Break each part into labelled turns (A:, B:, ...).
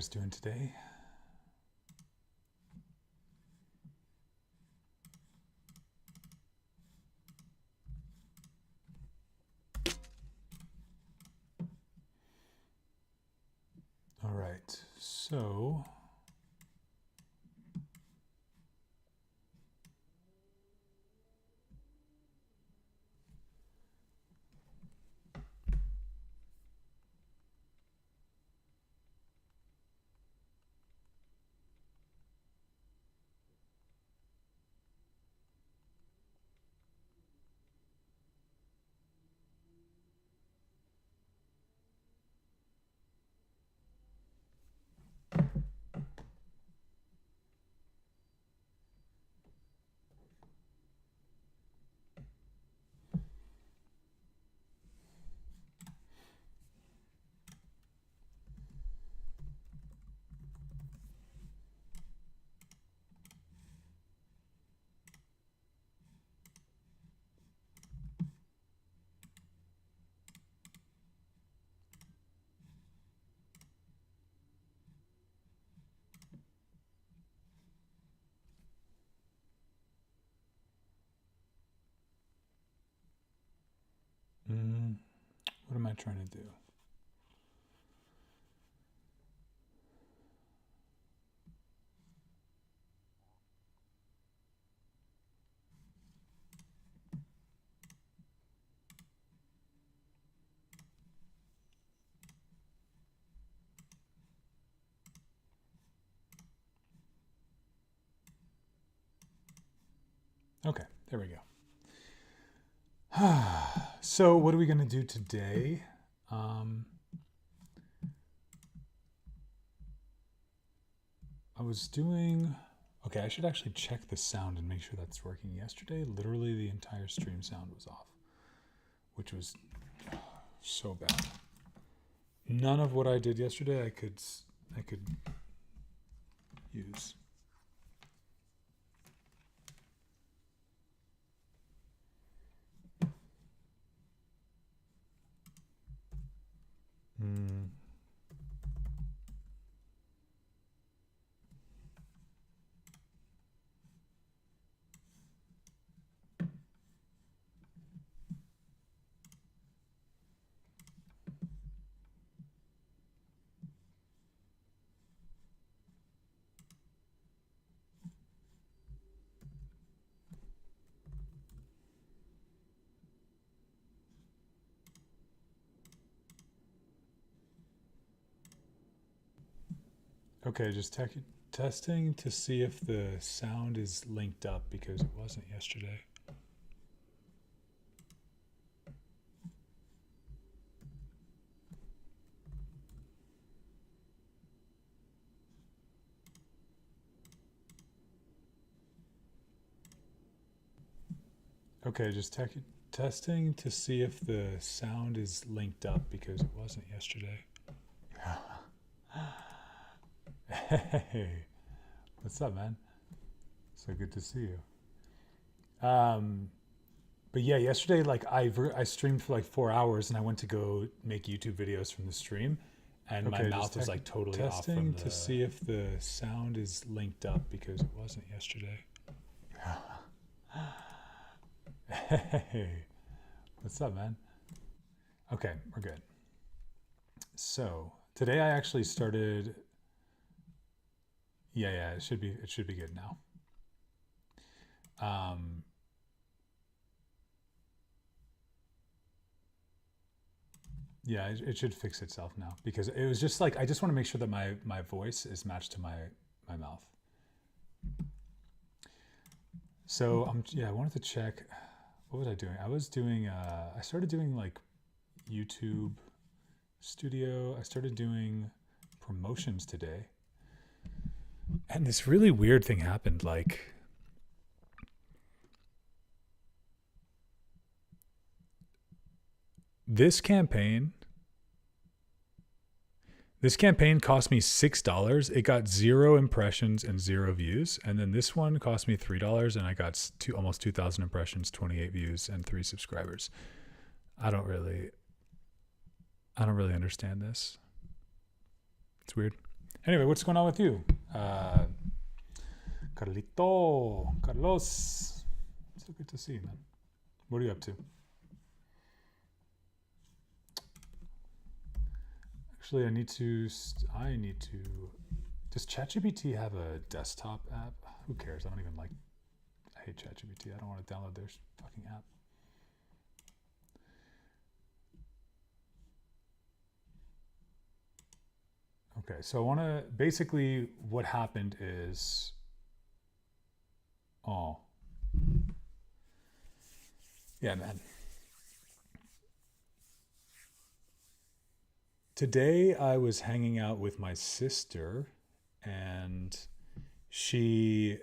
A: guys doing today? All right, so what am I trying to do? Okay, there we go. So what are we going to do today? I was doing... Okay, I should actually check the sound and make sure that's working. Yesterday, literally the entire stream sound was off, which was so bad. None of what I did yesterday I could use. Okay, just testing to see if the sound is linked up because it wasn't yesterday. Okay, just testing to see if the sound is linked up because it wasn't yesterday. Hey, what's up, man? So good to see you. But yeah, yesterday, like I streamed for like 4 hours, and I went to go make YouTube videos from the stream, and my mouth was like totally off from the... to see if the sound is linked up because it wasn't yesterday. Hey, what's up, man? Okay, we're good. So today I actually started... Yeah, it should be good now. Yeah, it should fix itself now because it was just like I just want to make sure that my voice is matched to my mouth. So I wanted to check. What was I doing? I was doing. I started doing like YouTube Studio. I started doing promotions today, and this really weird thing happened. Like, this campaign cost me $6. It got 0 impressions and 0 views. And then this one cost me $3 and I got almost 2,000 impressions, 28 views, and 3 subscribers. I don't really understand this. It's weird. Anyway, what's going on with you? Carlos. So good to see you, man. What are you up to? Actually, I need to. Does ChatGPT have a desktop app? Who cares? I don't even like. I hate ChatGPT. I don't want to download their fucking app. Okay, so I want to. Basically, what happened is. Oh. Yeah, man. Today I was hanging out with my sister, and she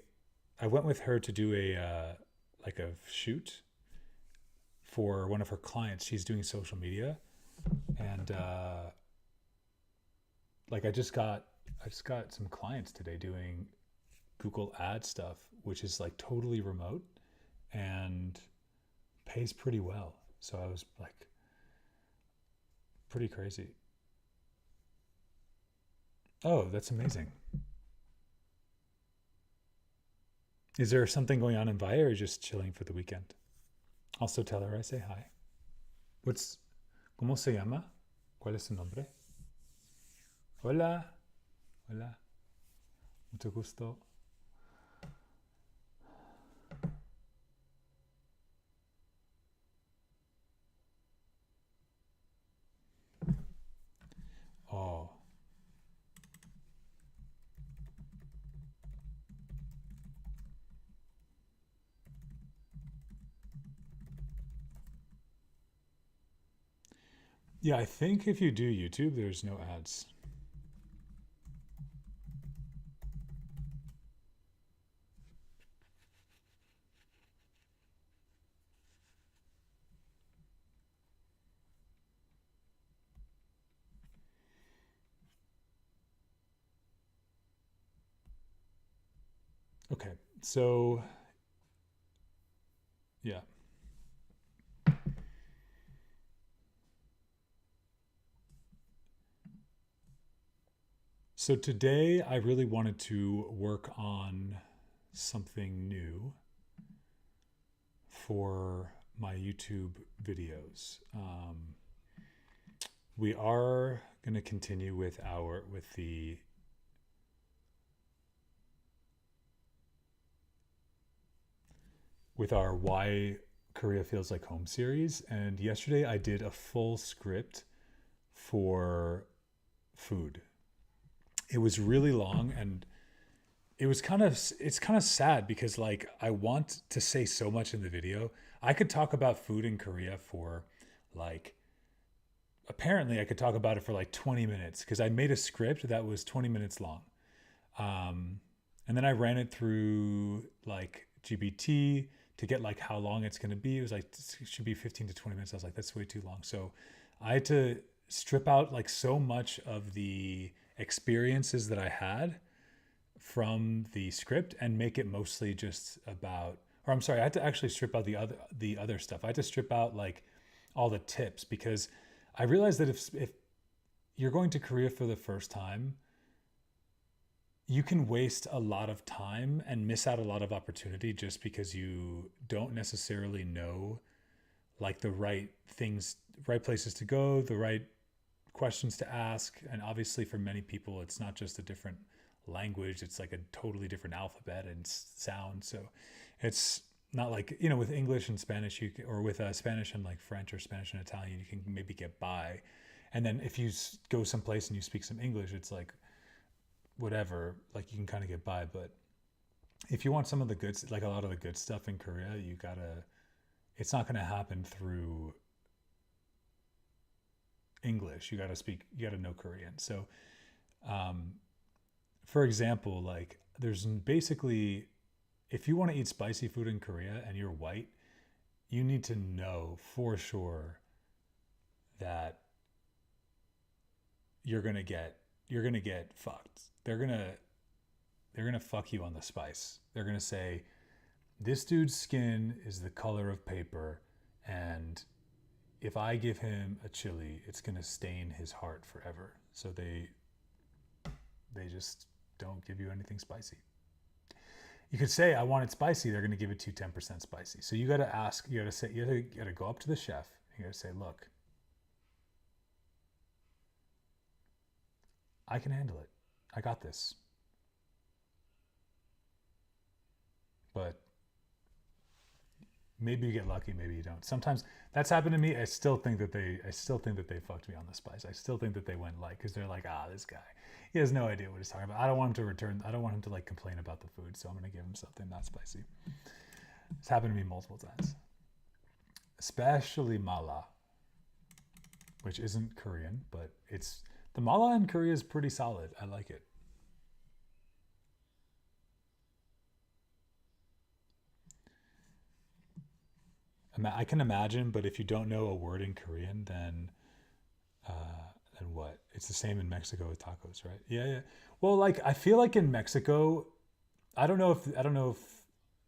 A: I went with her to do a shoot for one of her clients. She's doing social media, and like I just got some clients today doing Google ad stuff, which is like totally remote and pays pretty well. So I was like pretty crazy. Oh, that's amazing. Is there something going on in Via or just chilling for the weekend? Also tell her I say hi. What's ¿Cómo se llama? ¿Cuál es su nombre? Hola. Hola. Mucho gusto. Oh. Yeah, I think if you do YouTube, there's no ads. Okay, so yeah. So today I really wanted to work on something new for my YouTube videos. We are going to continue with our Why Korea Feels Like Home series, and yesterday I did a full script for food. It was really long, and it's kind of sad because like I want to say so much in the video. I could talk about food in Korea for like apparently I could talk about it for like 20 minutes because I made a script that was 20 minutes long. Um, and then I ran it through like GPT to get like how long it's going to be. It was like it should be 15 to 20 minutes. I was like that's way too long. So I had to strip out like so much of the experiences that I had from the script and make it mostly just about, or I'm sorry, I had to actually strip out the other stuff. I had to strip out like all the tips because I realized that if you're going to Korea for the first time, you can waste a lot of time and miss out a lot of opportunity just because you don't necessarily know like the right things, right places to go, the right questions to ask. And obviously for many people, it's not just a different language, it's like a totally different alphabet and sound. So it's not like, with English and Spanish, or with Spanish and like French or Spanish and Italian, you can maybe get by. And then if you go someplace and you speak some English, it's like whatever, like you can kind of get by. But if you want some of the good, like a lot of the good stuff in Korea, it's not going to happen through English. You got to know Korean. So, um, for example, like there's basically, if you want to eat spicy food in Korea and you're white, you need to know for sure that you're gonna get fucked. They're gonna fuck you on the spice. They're gonna say this dude's skin is the color of paper, and if I give him a chili, it's gonna stain his heart forever. So They just don't give you anything spicy. You could say, I want it spicy. They're going to give it to you 10% spicy. So you got to ask, you got to say, you got to go up to the chef. You got to say, look, I can handle it. I got this. But maybe you get lucky, maybe you don't. Sometimes that's happened to me. I still think that they fucked me on the spice. I still think that they went light because they're like, this guy, he has no idea what he's talking about. I don't want him to return. I don't want him to like complain about the food, so I'm gonna give him something not spicy. It's happened to me multiple times, especially mala, which isn't Korean, but it's the mala in Korea is pretty solid. I like it. I can imagine, but if you don't know a word in Korean, then what? It's the same in Mexico with tacos, right? Yeah, yeah. Well, like I feel like in Mexico, I don't know if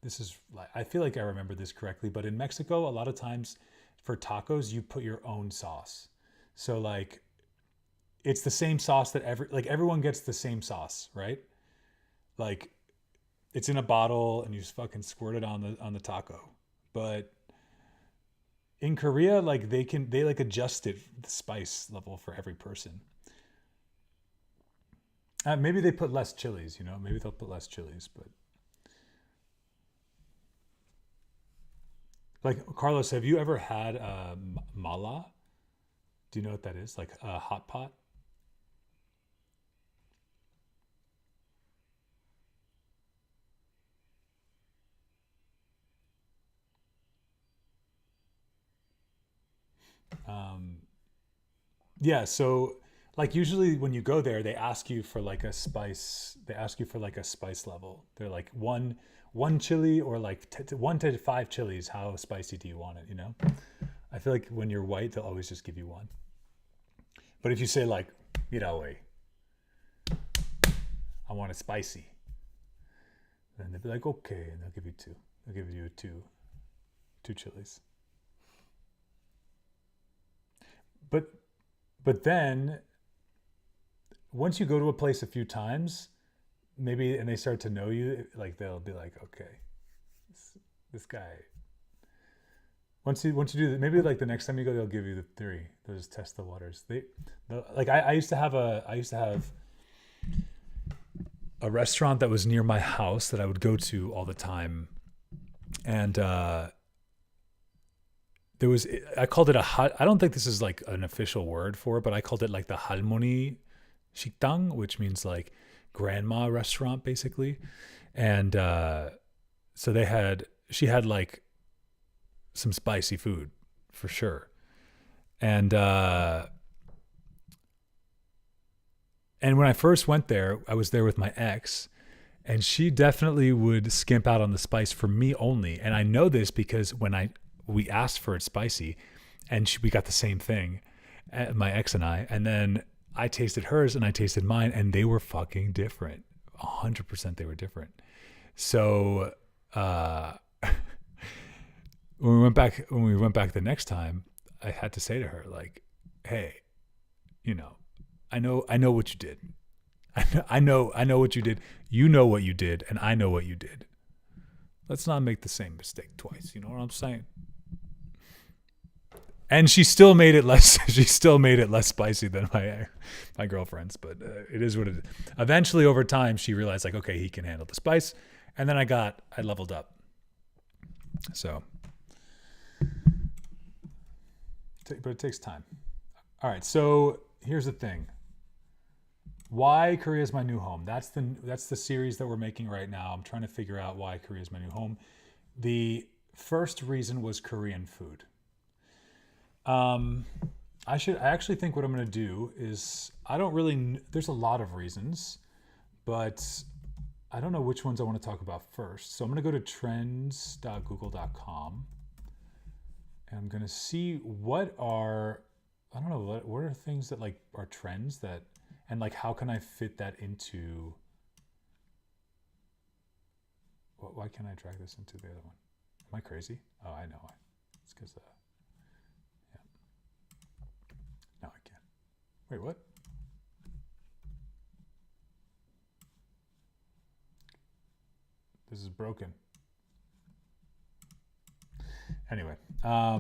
A: this is like I feel like I remember this correctly, but in Mexico, a lot of times for tacos, you put your own sauce. So like it's the same sauce that everyone gets the same sauce, right? Like it's in a bottle and you just fucking squirt it on the taco. But in Korea, like they like adjust it the spice level for every person. Maybe they put less chilies, you know. Maybe they'll put less chilies, but like Carlos, have you ever had mala? Do you know what that is? Like a hot pot? Um, yeah. So like usually when you go there, they ask you for like a spice. They ask you for like a spice level. They're like one chili or like 1 to 5 chilies. How spicy do you want it? You know. I feel like when you're white, they'll always just give you one. But if you say like, wait, I want it spicy, then they'll be like, okay, and they'll give you two. They'll give you two chilies. But then once you go to a place a few times, maybe and they start to know you, like they'll be like, okay, this guy. Once you do that, maybe like the next time you go, they'll give you the three. They'll just test the waters. Like I used to have a restaurant that was near my house that I would go to all the time, and there was I called it a hut. I don't think this is like an official word for it, but I called it like the halmoni shiktang, which means like grandma restaurant basically. And so she had like some spicy food for sure. And and when I first went there, I was there with my ex, and she definitely would skimp out on the spice for me only. And I know this because we asked for it spicy, and we got the same thing, my ex and I. And then I tasted hers and I tasted mine, and they were fucking different. 100% they were different. So when we went back the next time, I had to say to her like, "Hey, I know what you did. I know what you did. You know what you did, and I know what you did. Let's not make the same mistake twice." You know what I'm saying? And she still made it less. She still made it less spicy than my girlfriend's. But it is what it is. Eventually, over time, she realized like, okay, he can handle the spice. And then I leveled up. So, but it takes time. All right. So here's the thing. Why Korea is my new home? That's the series that we're making right now. I'm trying to figure out why Korea is my new home. The first reason was Korean food. I actually think what I'm going to do is there's a lot of reasons, but I don't know which ones I want to talk about first. So I'm going to go to trends.google.com and I'm going to see what are things that like are trends that, and like, how can I fit that into, why can't I drag this into the other one? Am I crazy? Oh, I know why. It's because, no, I can't. Wait, what? This is broken. Anyway, yeah,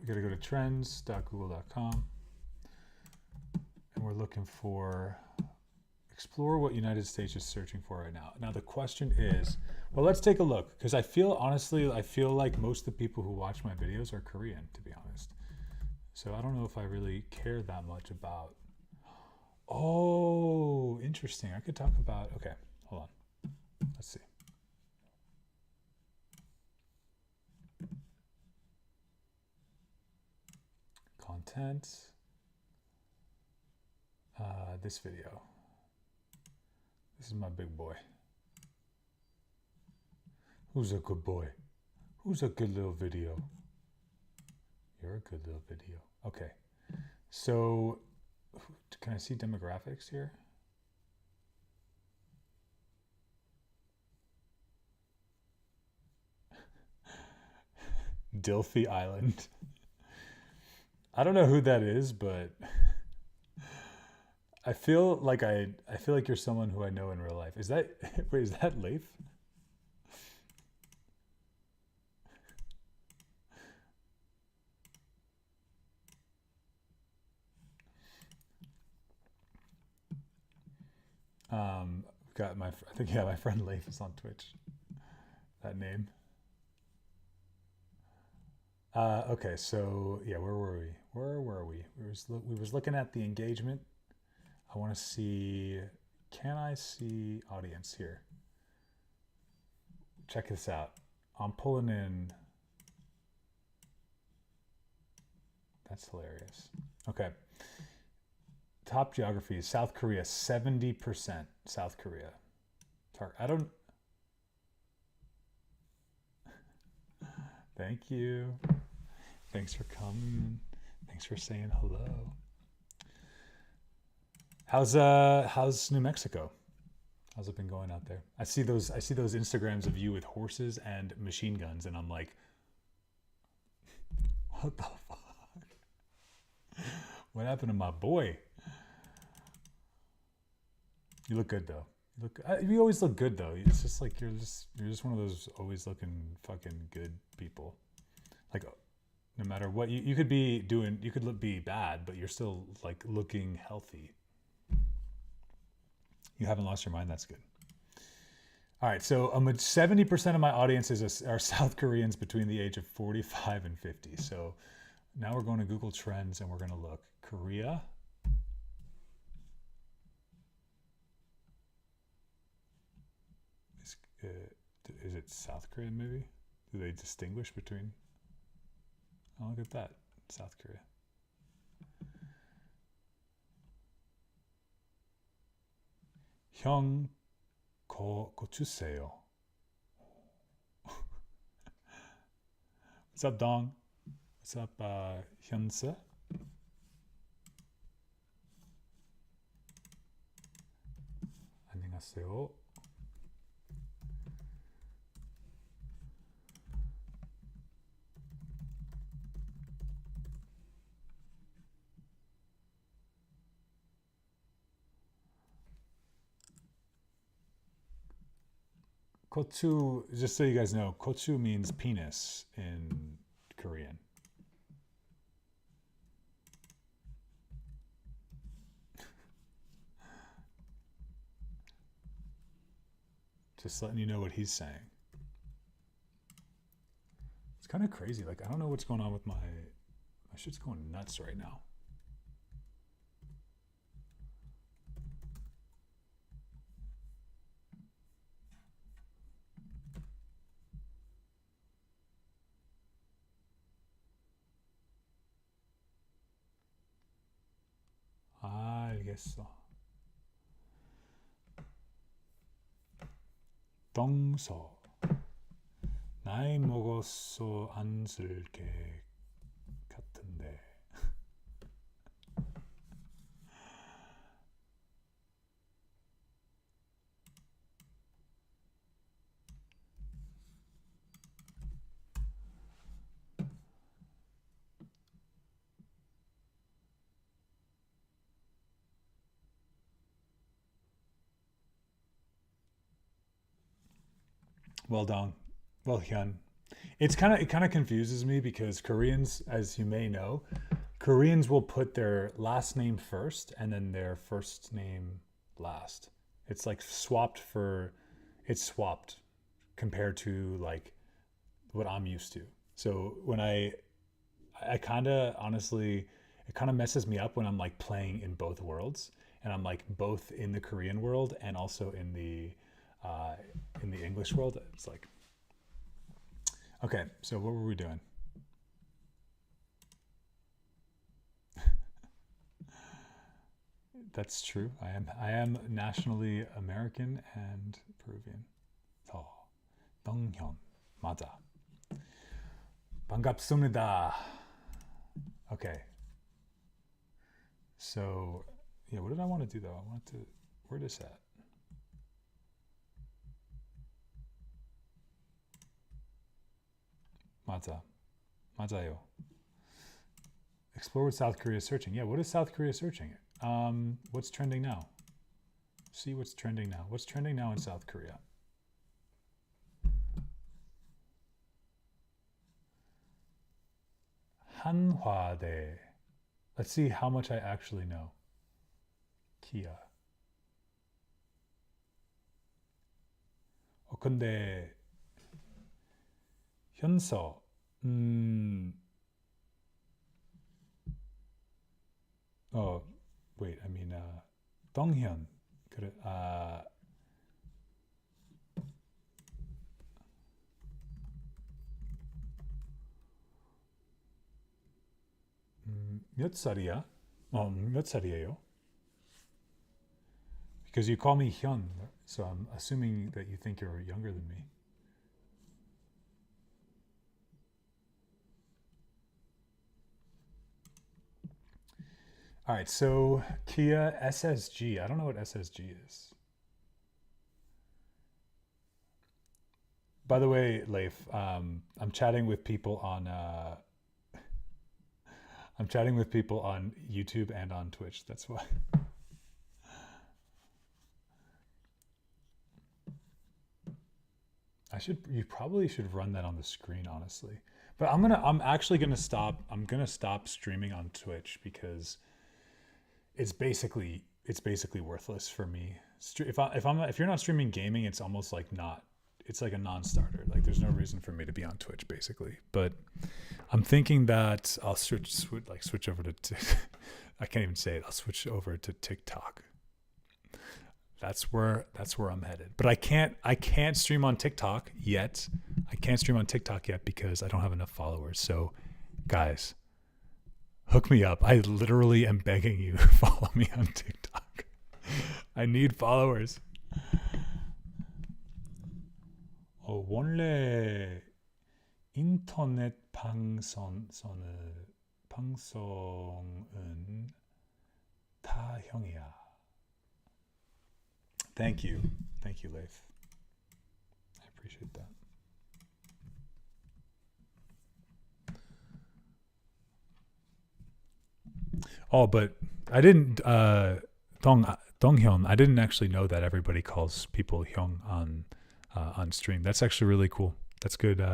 A: we gotta go to trends.google.com, and we're looking for explore what United States is searching for right now. Now the question is, well, let's take a look, because I feel like most of the people who watch my videos are Korean, to be honest. So I don't know if I really care that much about. Oh, interesting. I could talk about. Okay, hold on. Let's see. Content. This video. This is my big boy. Who's a good boy? Who's a good little video? You're a good little video. Okay. So, can I see demographics here? Dilphy Island. I don't know who that is, but I feel like you're someone who I know in real life. Is that wait, is that Leif? Got my I think my friend Leif is on Twitch. That name. Okay, so yeah, where were we? We was looking at the engagement. I want to see. Can I see audience here? Check this out. I'm pulling in. That's hilarious. Okay. Top geography is South Korea, 70% South Korea. I don't. Thank you. Thanks for coming. Thanks for saying hello. How's New Mexico? How's it been going out there? I see those Instagrams of you with horses and machine guns, and I'm like, what the fuck? What happened to my boy? You look good though. You always look good though. It's just like you're just one of those always looking fucking good people. Like no matter what you could be doing, you could be bad, but you're still like looking healthy. You haven't lost your mind. That's good. All right, so 70% of my audience are South Koreans between the age of 45 and 50. So now we're going to Google Trends and we're going to look Korea. Is it South Korean maybe? Do they distinguish between? Oh, look at that, South Korea. 형 거 주세요. What's up, Dong? What's up, Hyunse? 안녕하세요. Kochu, just so you guys know, kochu means penis in Korean. Just letting you know what he's saying. It's kind of crazy. Like, I don't know what's going on with my shit's going nuts right now. 알겠어. 동서 나이 먹었어 안 쓸 게 같은데. Well done. Well, Hyun. It kind of confuses me because Koreans, as you may know, Koreans will put their last name first and then their first name last. It's like it's swapped compared to like what I'm used to. So I kind of honestly, it kind of messes me up when I'm like playing in both worlds and I'm like both in the Korean world and also uh, in the English world. It's like, okay, so what were we doing? That's true. I am nationally American and Peruvian. 더 동현 맞아. 반갑습니다. Okay. So, yeah, what did I want to do though? I wanted to where is that? 맞아. 맞아요. Explore what South Korea is searching. Yeah, what is South Korea searching? What's trending now? See what's trending now. What's trending now in South Korea? 한화대. Let's see how much I actually know. Kia. 근데 현서. Oh, wait. I mean, 동현. 그래. 몇 살이야? 몇 살이에요? Because you call me Hyun, so I'm assuming that you think you're younger than me. All right, so Kia SSG. I don't know what SSG is. By the way, Leif, I'm chatting with people on I'm chatting with people on YouTube and on Twitch. That's why. You probably should run that on the screen, honestly. But I'm actually gonna stop. I'm gonna stop streaming on Twitch because it's basically worthless for me. If you're not streaming gaming, it's almost like not. It's like a non-starter. Like there's no reason for me to be on Twitch, basically. But I'm thinking that I'll switch over to. I can't even say it. I'll switch over to TikTok. That's where I'm headed. But I can't stream on TikTok yet. I can't stream on TikTok yet because I don't have enough followers. So, guys, hook me up. I literally am begging you to follow me on TikTok. I need followers. 원래 인터넷 방송은 다 형이야. Thank you, Leif. I appreciate that. Oh, but I didn't Donghyun. I didn't actually know that everybody calls people Hyung on stream. That's actually really cool. That's good.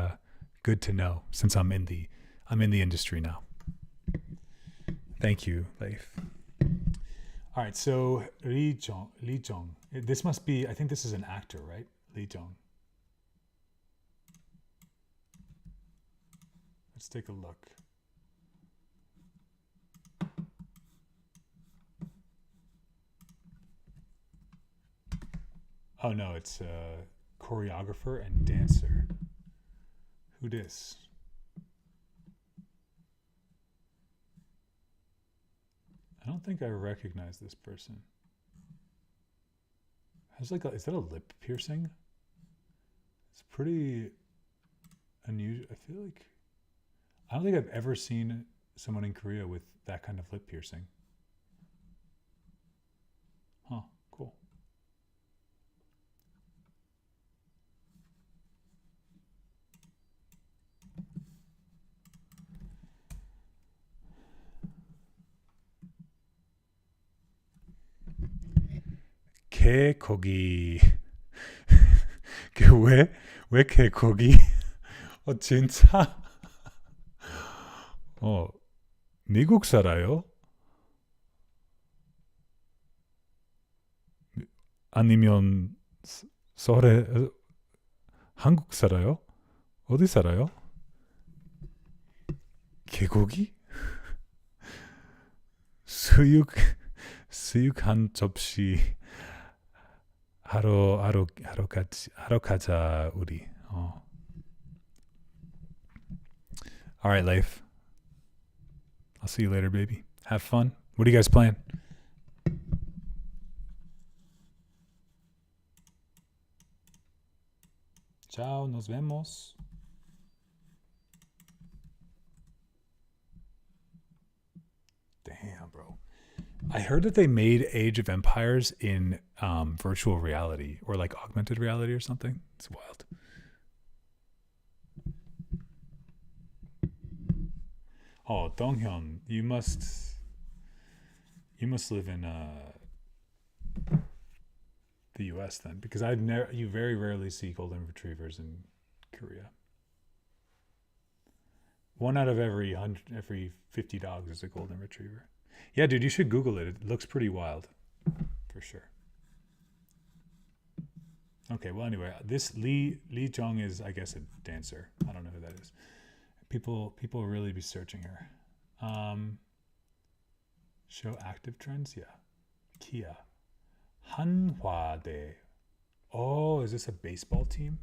A: Good to know since I'm in the industry now. Thank you, Leif. All right, so Lee Jong. This must be. I think this is an actor, right? Lee Jong. Let's take a look. Oh no, it's a choreographer and dancer. Who dis? I don't think I recognize this person. Is that a lip piercing? It's pretty unusual. I feel like I don't think I've ever seen someone in Korea with that kind of lip piercing. Huh, cool. 개고기 왜 개고기? 진짜? 어, 미국 살아요? 아니면 서울에 한국 살아요? 어디 살아요? 개고기? 수육 수육 한 접시 하러 가자 우리. All right, Leif. I'll see you later, baby. Have fun. What are you guys playing? Ciao, nos vemos. Damn, bro. I heard that they made Age of Empires in virtual reality or like augmented reality or something. It's wild. Oh, Donghyun, you must live in the U.S. then, because you very rarely see golden retrievers in Korea. One out of every 50 dogs is a golden retriever. Yeah, dude, you should Google it. It looks pretty wild, for sure. Okay, well, anyway, this Lee Jong is, I guess, a dancer. I don't know who that is. People really be searching her. Show active trends. Yeah, Kia, Hanhwade. Oh, is this a baseball team?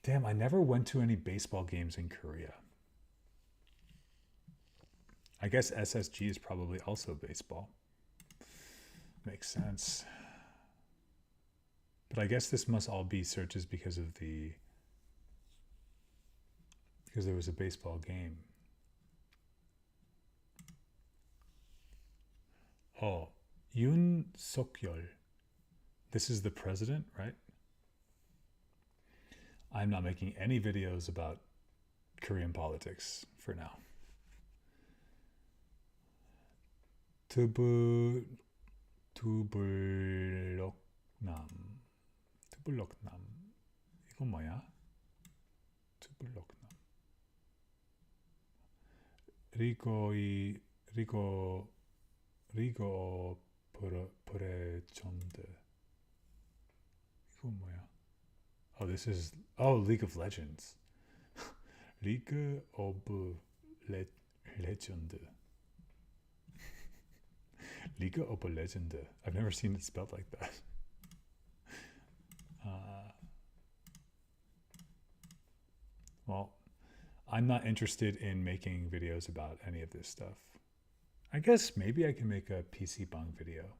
A: Damn, I never went to any baseball games in Korea. I guess SSG is probably also baseball. Makes sense. But I guess this must all be searches because there was a baseball game. Oh, Yoon Suk-yeol. This is the president, right? I'm not making any videos about Korean politics for now. 투블럭남. 이건 뭐야? 투블럭남. 리거 브레전드. 이건 뭐야? Oh, this is League of Legends. League of Legend. League of Legend. I've never seen it spelled like that. Well, I'm not interested in making videos about any of this stuff. I guess maybe I can make a PC Bang video.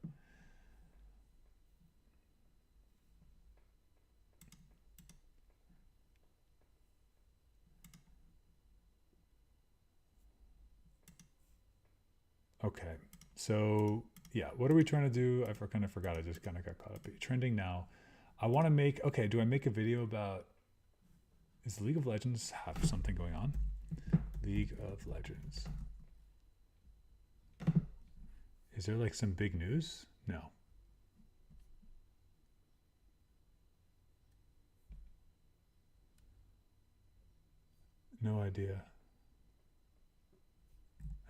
A: Okay, so yeah, what are we trying to do? I kind of forgot. I just kind of got caught up. Trending now. I want to make. Okay, do I make a video about? Does League of Legends have something going on? League of Legends. Is there like some big news? No. No idea.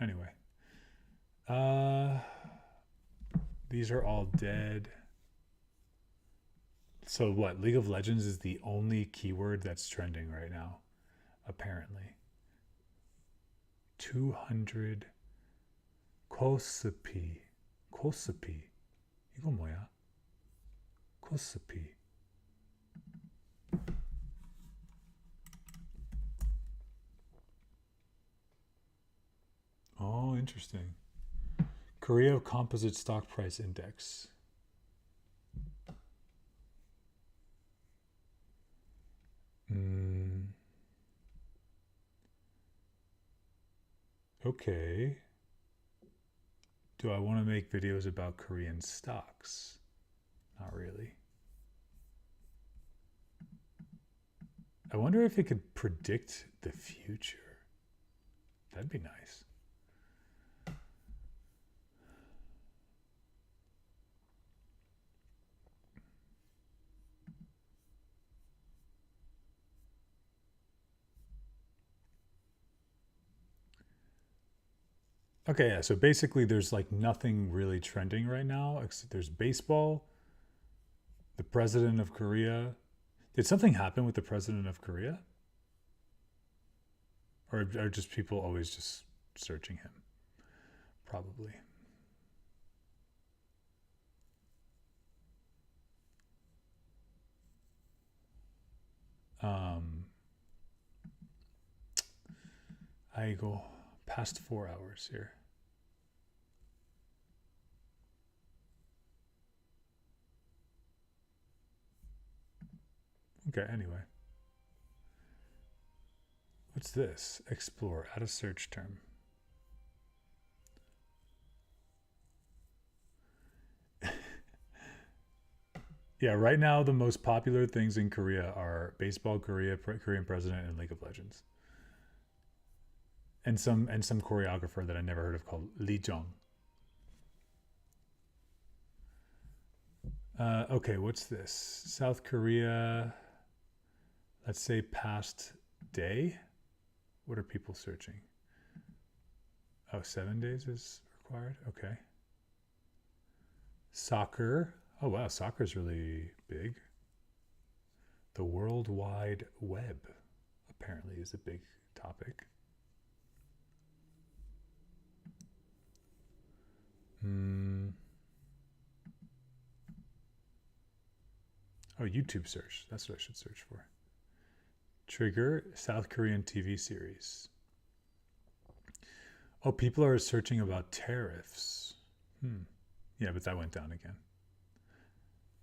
A: Anyway. These are all dead. So what? League of Legends is the only keyword that's trending right now, apparently. 200 코스피. 이거 뭐야? 코스피. Oh, interesting. Korea Composite Stock Price Index. Okay. Do I want to make videos about Korean stocks? Not really. I wonder if it could predict the future. That'd be nice. Okay, yeah. So basically, there's like nothing really trending right now. There's baseball, the president of Korea. Did something happen with the president of Korea, or are just people always just searching him? Probably. Um, I go past 4 hours here. Okay. Anyway, what's this? Explore. Add a search term. Yeah, right now the most popular things in Korea are baseball, Korean president, and League of Legends, and some choreographer that I never heard of called Lee Jong. Okay, what's this? South Korea. Let's say past day. What are people searching? Oh, 7 days is required. Okay. Soccer. Oh wow, soccer is really big. The World Wide Web apparently is a big topic. Hmm. Oh, YouTube search. That's what I should search for. Trigger South Korean TV series. Oh, people are searching about tariffs. Hmm. Yeah, but that went down again.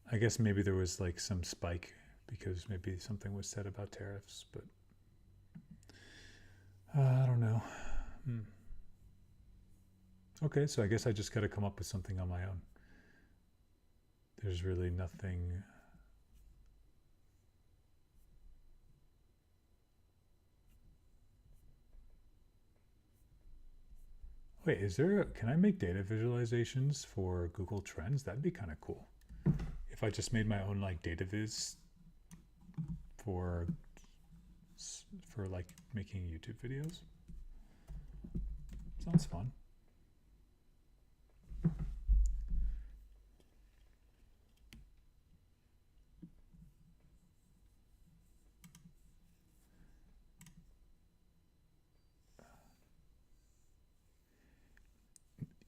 A: I guess maybe there was like some spike because maybe something was said about tariffs, but I don't know. Hmm. Okay, so I guess I just got to come up with something on my own. There's really nothing. Wait, is there? Can I make data visualizations for Google Trends? That'd be kind of cool. If I just made my own like data viz for like making YouTube videos. Sounds fun.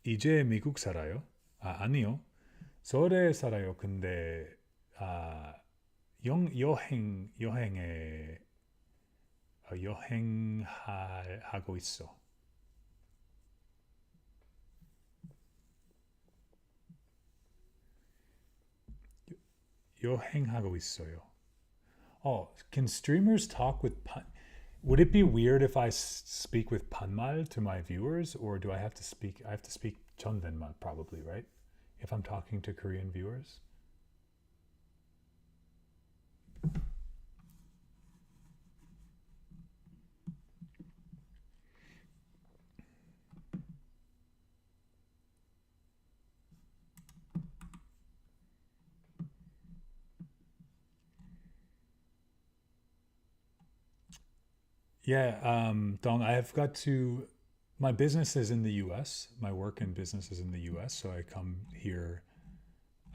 A: 이제 미국 살아요? 아니요. 서울에 살아요. 근데 여행에 여행하고 있어. 여행하고 있어요. Oh, can streamers talk with would it be weird if I speak with panmal to my viewers, or do I have to speak? I have to speak Chondenmal probably, right? If I'm talking to Korean viewers. Yeah, Dong, I have got to. My business is in the U.S. My work and business is in the U.S. So I come here.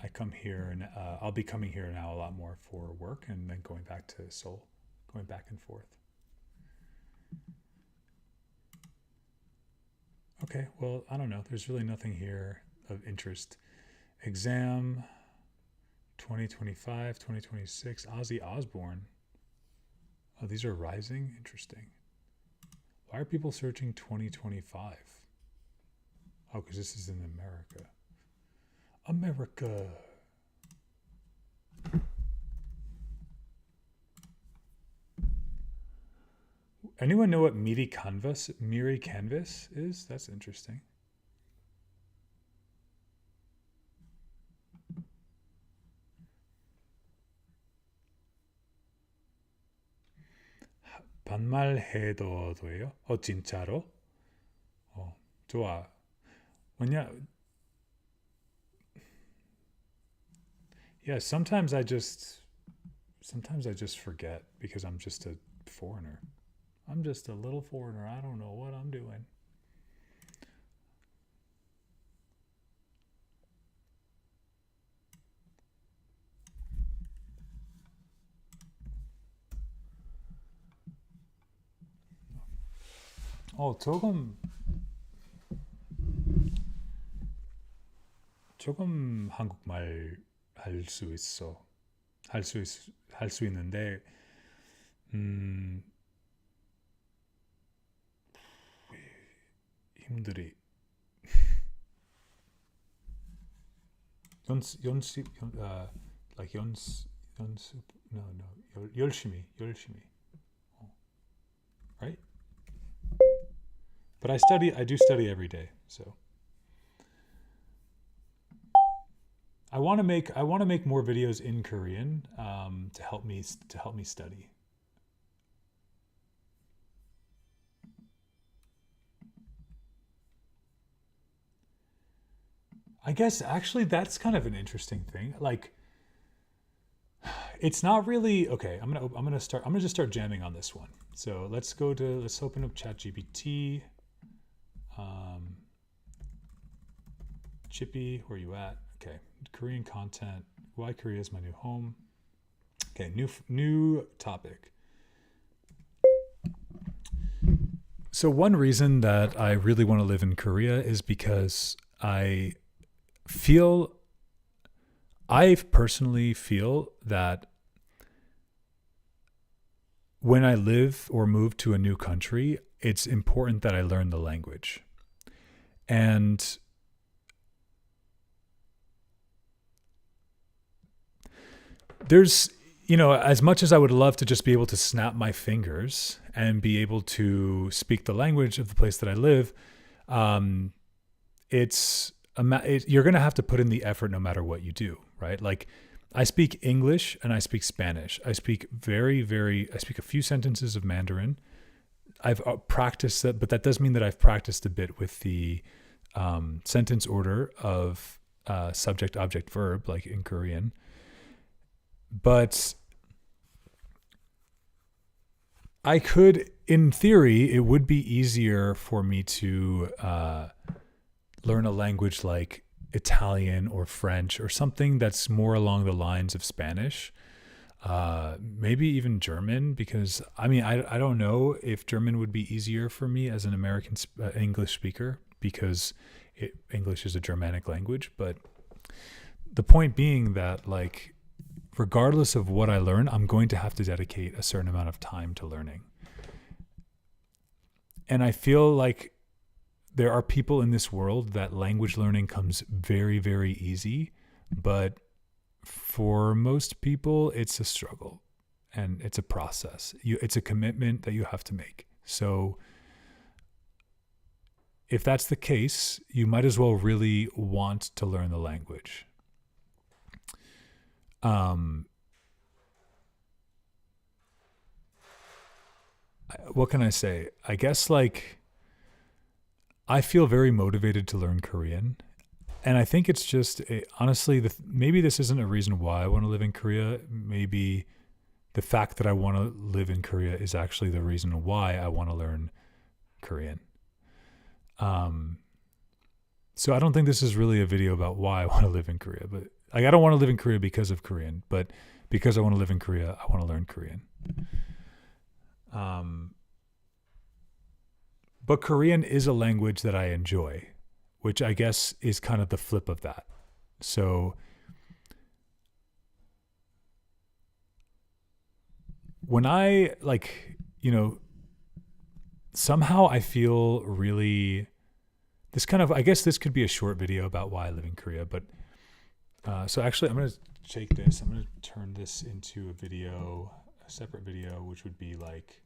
A: I come here, and I'll be coming here now a lot more for work, and then going back to Seoul, going back and forth. Okay, well, I don't know. There's really nothing here of interest. Exam 2025, 2026, Ozzy Osbourne. Oh, these are rising? Interesting. Why are people searching 2025? Oh, because this is in America. America. Anyone know what Miri Canvas is? That's interesting. 반말해도 돼요? 진짜로? 좋아. 왜냐? Yeah, sometimes I just forget because I'm just a foreigner. I'm just a little foreigner. I don't know what I'm doing. 조금 조금 한국말 할 수 있어. 할 수 있는데 음, 힘들이. 연습 like 연습 no 열심히 right? But I do study every day. So I want to make more videos in Korean to help me study. I guess actually that's kind of an interesting thing. Like it's not really okay. I'm gonna just start jamming on this one. So let's open up ChatGPT. Um, Chippy, where you at? Okay, Korean content. Why Korea is my new home. Okay, new topic. So one reason that I really want to live in Korea is because feel I personally feel that when I live or move to a new country, it's important that I learn the language. And there's, as much as I would love to just be able to snap my fingers and be able to speak the language of the place that I live, you're going to have to put in the effort no matter what you do, right? Like I speak English and I speak Spanish. I speak I speak a few sentences of Mandarin. I've practiced that, but that does mean that I've practiced a bit with the sentence order of subject, object, verb, like in Korean. But I could, in theory, it would be easier for me to learn a language like Italian or French or something that's more along the lines of Spanish. Maybe even German, because I don't know if German would be easier for me as an American English speaker, because English is a Germanic language. But the point being that, like, regardless of what I learn, I'm going to have to dedicate a certain amount of time to learning. And I feel like there are people in this world that language learning comes very, very easy, but for most people, it's a struggle and it's a process. It's a commitment that you have to make. So if that's the case, you might as well really want to learn the language. What can I say? I guess like I feel very motivated to learn Korean. And I think it's just, honestly, maybe this isn't a reason why I want to live in Korea. Maybe the fact that I want to live in Korea is actually the reason why I want to learn Korean. So I don't think this is really a video about why I want to live in Korea. But like, I don't want to live in Korea because of Korean, but because I want to live in Korea, I want to learn Korean. But Korean is a language that I enjoy, which I guess is kind of the flip of that. So when I somehow I feel really, I guess this could be a short video about why I live in Korea, but so actually I'm going to take this, I'm going to turn this into a separate video, which would be like,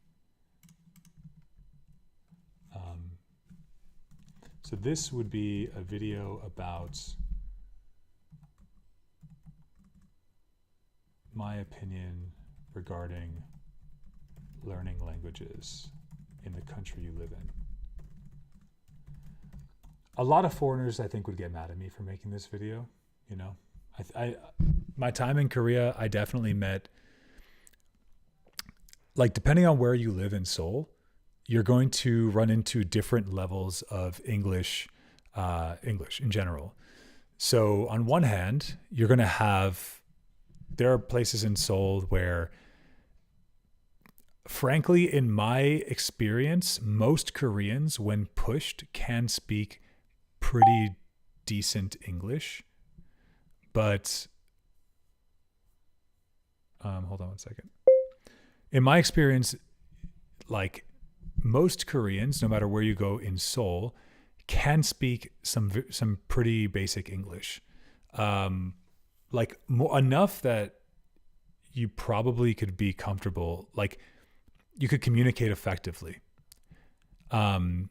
A: so this would be a video about my opinion regarding learning languages in the country you live in. A lot of foreigners, I think, would get mad at me for making this video. My time in Korea, I definitely met, like, depending on where you live in Seoul, you're going to run into different levels of English in general. So on one hand, you're going to there are places in Seoul where frankly, in my experience, most Koreans, when pushed, can speak pretty decent English. But hold on one second. In my experience, like most Koreans, no matter where you go in Seoul, can speak some pretty basic English, like enough that you probably could be comfortable. Like you could communicate effectively. On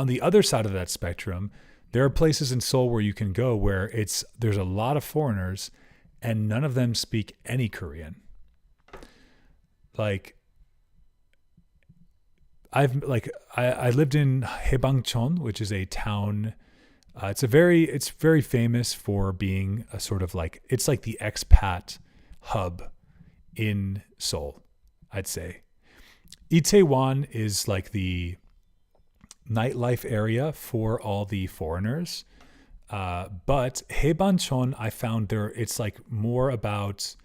A: the other side of that spectrum, there are places in Seoul where you can go where there's a lot of foreigners and none of them speak any Korean. Like I lived in Haebangchon, which is a town. It's very famous for being a sort of like, it's like the expat hub in Seoul, I'd say. Itaewon is like the nightlife area for all the foreigners. But Haebangchon, I found it's like more about,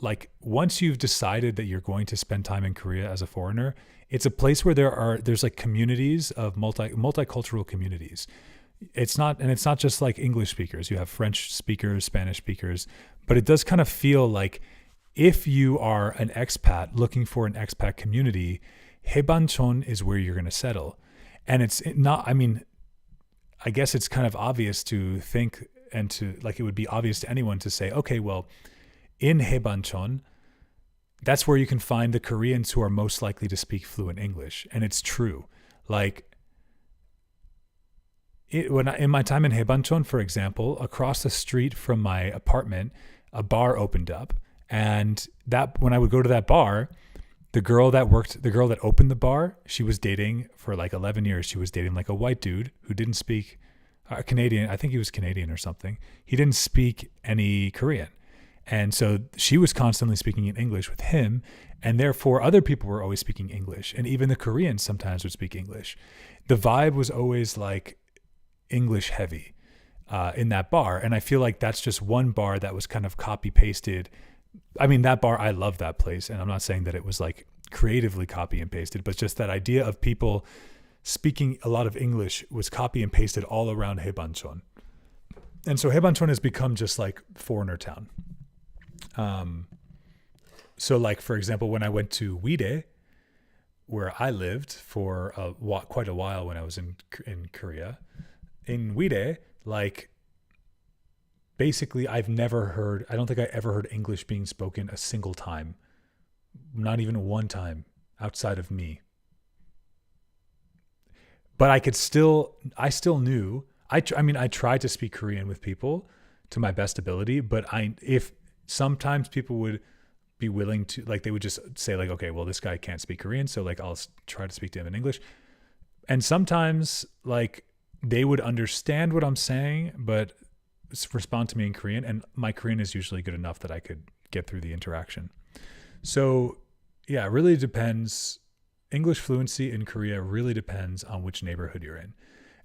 A: like once you've decided that you're going to spend time in Korea as a foreigner, it's a place where there's like communities of multicultural communities. It's not just like English speakers. You have French speakers, Spanish speakers, but it does kind of feel like if you are an expat looking for an expat community, Haebangchon is where you're going to settle. And it's not, I mean, I guess it's kind of obvious to think and to like, it would be obvious to anyone to say, okay, well, in Haebangchon, that's where you can find the Koreans who are most likely to speak fluent English. And it's true. Like, in my time in Haebangchon, for example, across the street from my apartment, a bar opened up. And that when I would go to that bar, the girl that opened the bar, she was dating for like 11 years. She was dating like a white dude who didn't speak Canadian. I think he was Canadian or something. He didn't speak any Korean. And so she was constantly speaking in English with him. And therefore other people were always speaking English. And even the Koreans sometimes would speak English. The vibe was always like English heavy in that bar. And I feel like that's just one bar that was kind of copy pasted. I mean, that bar, I love that place. And I'm not saying that it was like creatively copy and pasted, but just that idea of people speaking a lot of English was copy and pasted all around Haebangchon. And so Haebangchon has become just like foreigner town. So like, for example, when I went to Uide, where I lived for quite a while when I was in Korea, in Uide, like basically I don't think I ever heard English being spoken a single time, not even one time outside of me. But I still knew, I tried to speak Korean with people to my best ability, but if sometimes people would be willing to, like, they would just say like, okay, well, this guy can't speak Korean, so like I'll try to speak to him in English. And sometimes like they would understand what I'm saying, but respond to me in Korean. And my Korean is usually good enough that I could get through the interaction. So yeah, it really depends. English fluency in Korea really depends on which neighborhood you're in.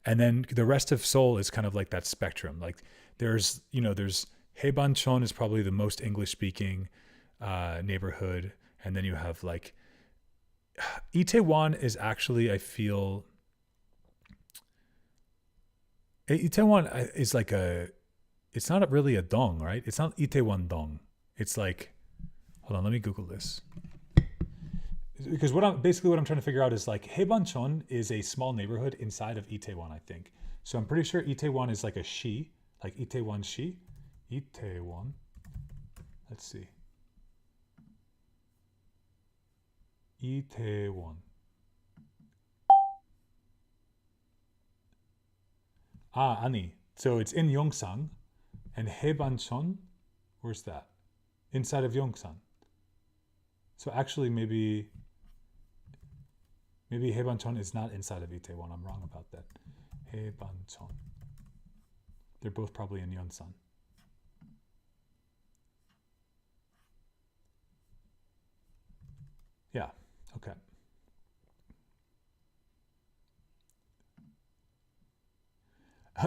A: And then the rest of Seoul is kind of like that spectrum. Like there's Haebangchon is probably the most English speaking neighborhood. And then you have like Itaewon is actually, I feel, Itaewon is like it's not really a dong, right? It's not Itaewon dong. It's like, hold on, let me Google this. Because what I'm trying to figure out is like Haebangchon is a small neighborhood inside of Itaewon, I think. So I'm pretty sure Itaewon is like a shi, like Itaewon shi. Itaewon. Let's see. Itaewon. Ani. So it's in Yongsan, and Haebangchon, where's that? Inside of Yongsan. So actually maybe Haebangchon is not inside of Itaewon. I'm wrong about that. Haebangchon. They're both probably in Yongsan. Yeah, okay.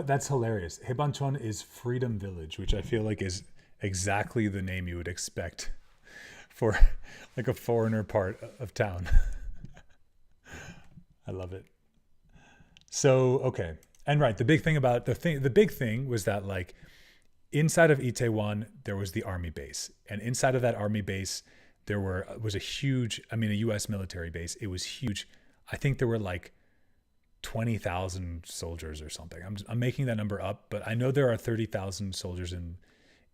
A: That's hilarious. Haebangchon is Freedom Village, which I feel like is exactly the name you would expect for like a foreigner part of town. I love it. So, okay. And right, the big thing was that like inside of Itaewon, there was the army base. And inside of that army base, was a huge, I mean, a US military base. It was huge. I think there were like 20,000 soldiers or something. I'm making that number up, but I know there are 30,000 soldiers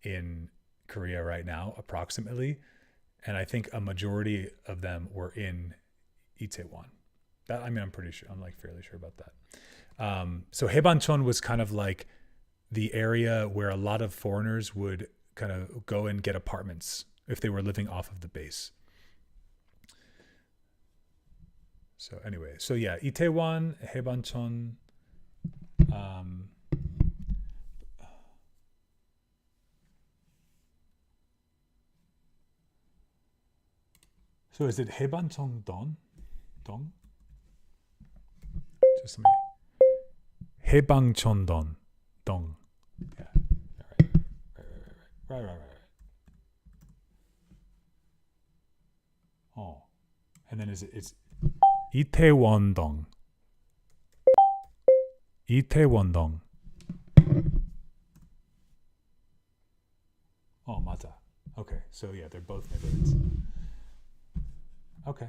A: in Korea right now, approximately. And I think a majority of them were in Itaewon. I'm pretty sure. I'm like fairly sure about that. So Haebancheon was kind of like the area where a lot of foreigners would kind of go and get apartments if they were living off of the base. So anyway, so yeah, Itaewon, Haebancheon. So is it Haebancheon Dong? Dong? Just let me. Haebangcheon Dong. Dong. Yeah. Right. Oh. And then it's Itaewon Dong. Itaewon Dong. Oh, 맞아. Okay. So yeah, they're both neighborhoods. Okay.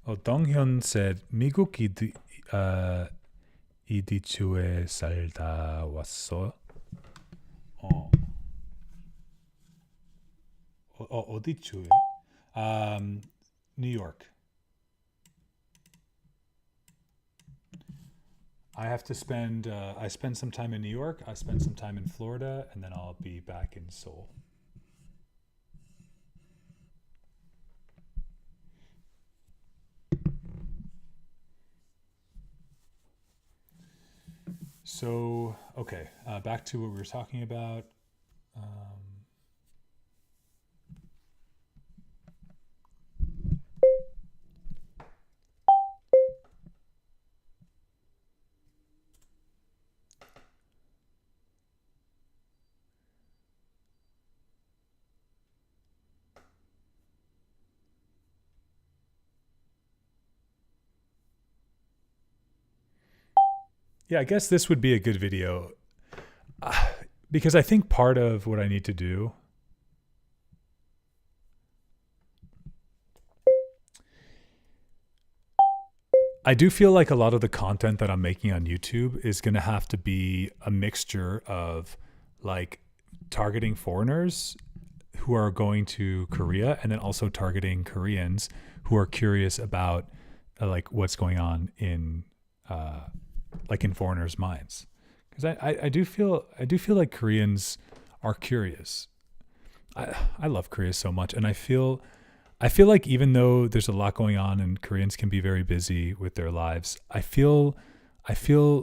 A: Donghyun said, 미국 이디주에 살다 왔어. 어디주에? New York. I spend some time in New York, I spend some time in Florida, and then I'll be back in Seoul. So, okay, back to what we were talking about. Yeah, I guess this would be a good video because I think part of what I need to do I do feel like a lot of the content that I'm making on YouTube is going to have to be a mixture of like targeting foreigners who are going to Korea and then also targeting Koreans who are curious about like what's going on in like in foreigners' minds, because I do feel like Koreans are curious. I love Korea so much, and I feel like even though there's a lot going on and Koreans can be very busy with their lives, I feel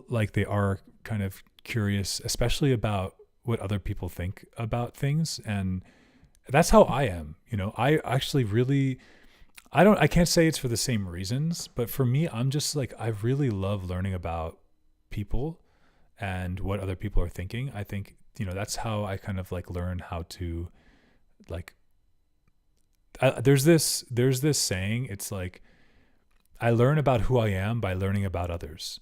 A: like they are kind of curious, especially about what other people think about things, and that's how I am. You know, I actually really I can't say it's for the same reasons, but for me, I'm just like, I really love learning about people and what other people are thinking. I think, you know, that's how I kind of like learn how to like, there's this saying, it's like, I learn about who I am by learning about others.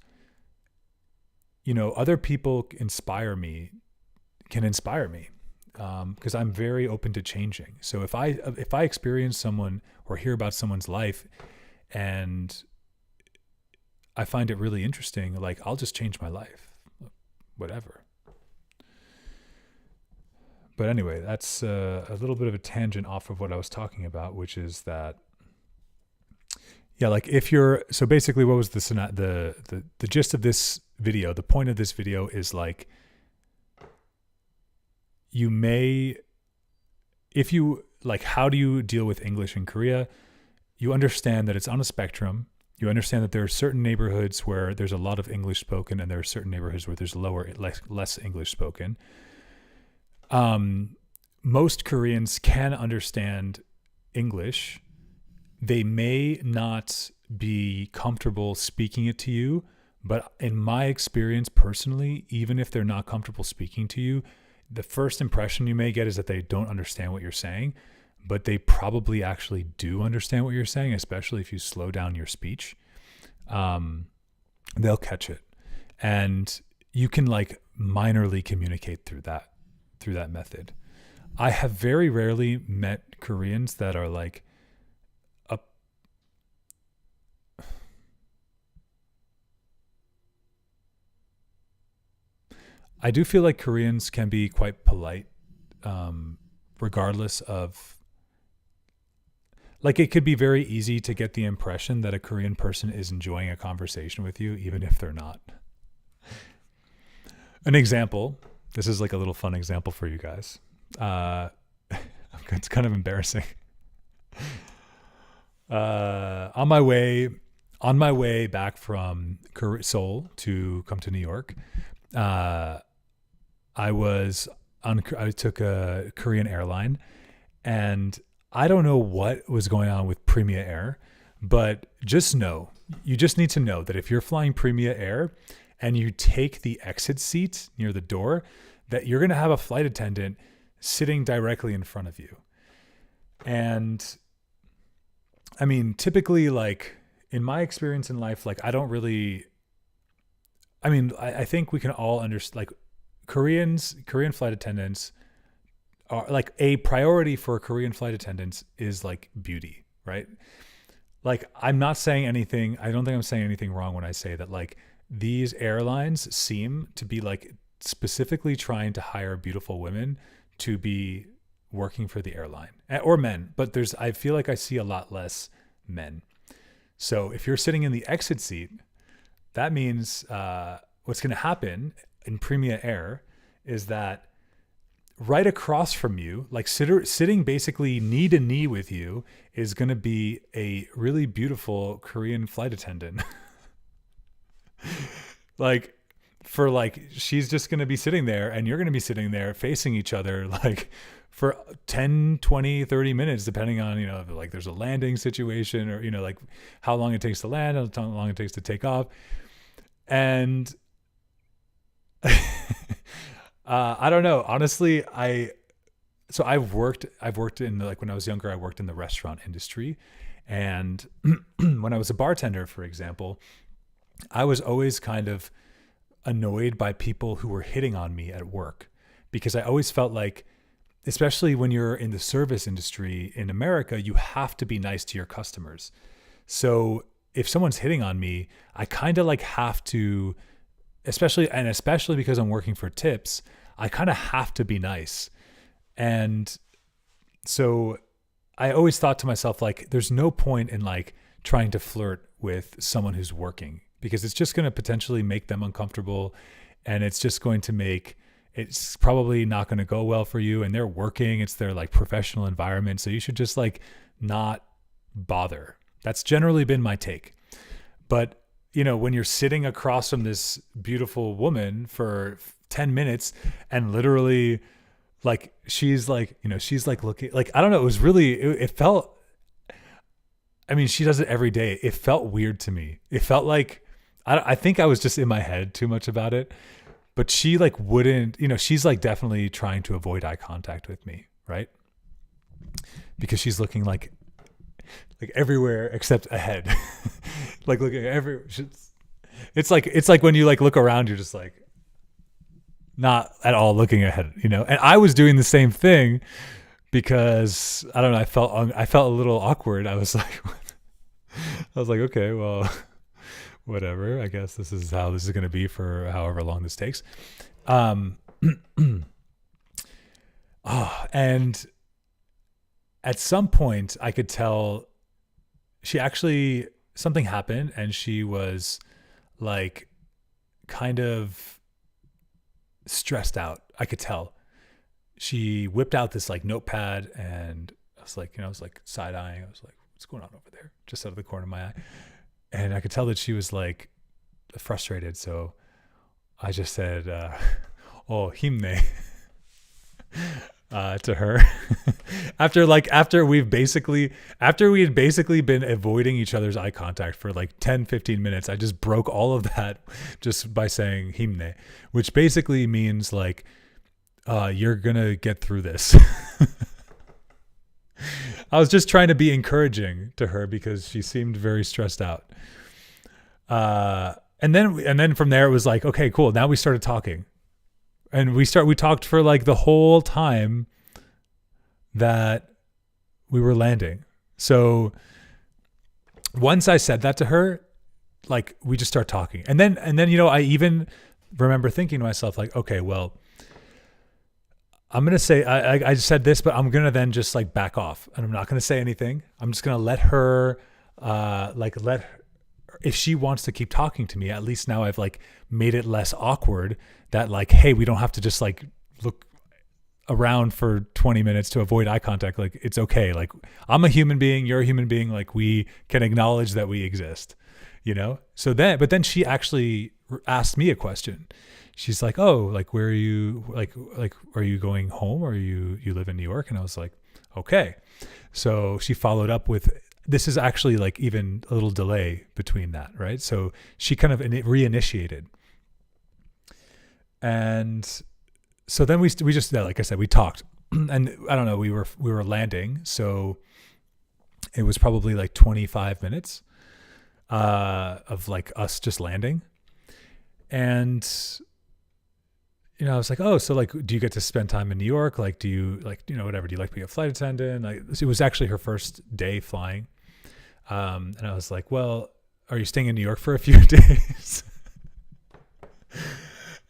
A: You know, other people can inspire me, because I'm very open to changing. So if I experience someone or hear about someone's life and I find it really interesting, like I'll just change my life, whatever. But anyway, that's a little bit of a tangent off of what I was talking about, which is that, yeah, like so basically what was the gist of this video, the point of this video is like, you may, if you like, how do you deal with English in Korea? You understand that it's on a spectrum. You understand that there are certain neighborhoods where there's a lot of English spoken, and there are certain neighborhoods where there's less English spoken. Most Koreans can understand English. They may not be comfortable speaking it to you. But in my experience personally, even if they're not comfortable speaking to you, the first impression you may get is that they don't understand what you're saying, but they probably actually do understand what you're saying, especially if you slow down your speech. They'll catch it. And you can like minorly communicate through that method. I have very rarely met Koreans that are like, I do feel like Koreans can be quite polite, regardless of, like, it could be very easy to get the impression that a Korean person is enjoying a conversation with you, even if they're not. An example, this is like a little fun example for you guys. It's kind of embarrassing. On my way back from Seoul to come to New York, I took a Korean airline, and I don't know what was going on with Premier Air, but you just need to know that if you're flying Premier Air and you take the exit seat near the door, that you're going to have a flight attendant sitting directly in front of you. And I mean, typically, like in my experience in life, like I think we can all understand, like Korean flight attendants are like, a priority for Korean flight attendants is like beauty, right? Like I'm not saying anything. I don't think I'm saying anything wrong when I say that like these airlines seem to be like specifically trying to hire beautiful women to be working for the airline, or men, but I feel like I see a lot less men. So if you're sitting in the exit seat, that means what's going to happen in Premier Air is that right across from you, like sitting basically knee to knee with you, is going to be a really beautiful Korean flight attendant. Like she's just going to be sitting there, and you're going to be sitting there facing each other like for 10, 20, 30 minutes, depending on, like there's a landing situation, or, like how long it takes to land, how long it takes to take off. And I don't know, honestly, I've worked in, like when I was younger, I worked in the restaurant industry. And when I was a bartender, for example, I was always kind of annoyed by people who were hitting on me at work, because I always felt like, especially when you're in the service industry in America, you have to be nice to your customers. So if someone's hitting on me, I kind of like have to, especially because I'm working for tips, I kind of have to be nice. And so I always thought to myself, like, there's no point in like trying to flirt with someone who's working, because it's just going to potentially make them uncomfortable, and it's just going to it's probably not going to go well for you. And they're working, it's their like professional environment. So you should just like not bother. That's generally been my take. But, when you're sitting across from this beautiful woman for 10 minutes and literally like, she's like, she's like looking like, I don't know. It was really, it felt, I mean, she does it every day. It felt weird to me. It felt like, I think I was just in my head too much about it. But she like wouldn't, she's like definitely trying to avoid eye contact with me, right? Because she's looking like everywhere except ahead. Like looking everywhere. It's like when you like look around, you're just like not at all looking ahead, And I was doing the same thing, because I don't know, I felt a little awkward. I was like, okay, well, whatever. I guess this is how this is going to be for however long this takes. And at some point I could tell something happened, and she was like kind of stressed out. I could tell. She whipped out this like notepad, and I was like, I was like side eyeing. I was like, what's going on over there? Just out of the corner of my eye. And I could tell that she was like frustrated. So I just said, oh, himne. to her after we had basically been avoiding each other's eye contact for like 10-15 minutes. I just broke all of that just by saying himne, which basically means like you're gonna get through this. I was just trying to be encouraging to her because she seemed very stressed out. And then from there it was like, okay, cool. Now we started talking, and we talked for like the whole time that we were landing. So once I said that to her, like we just start talking, and then I even remember thinking to myself like, okay, well, I'm gonna say I said this, but I'm gonna then just like back off, and I'm not gonna say anything. I'm just gonna let her if she wants to keep talking to me, at least now I've like made it less awkward that like, hey, we don't have to just like look around for 20 minutes to avoid eye contact. Like it's okay. Like I'm a human being, you're a human being. Like we can acknowledge that we exist, but then she actually asked me a question. She's like, oh, like, where are you? Like, are you going home, or you live in New York? And I was like, okay. So she followed up with, this is actually like even a little delay between that, right? So she kind of reinitiated. And so then we just, like I said, we talked, and I don't know, we were landing. So it was probably like 25 minutes of like us just landing. And, I was like, oh, so like, do you get to spend time in New York? Like, do you like, whatever, do you like being a flight attendant? Like, it was actually her first day flying. And I was like, well, are you staying in New York for a few days?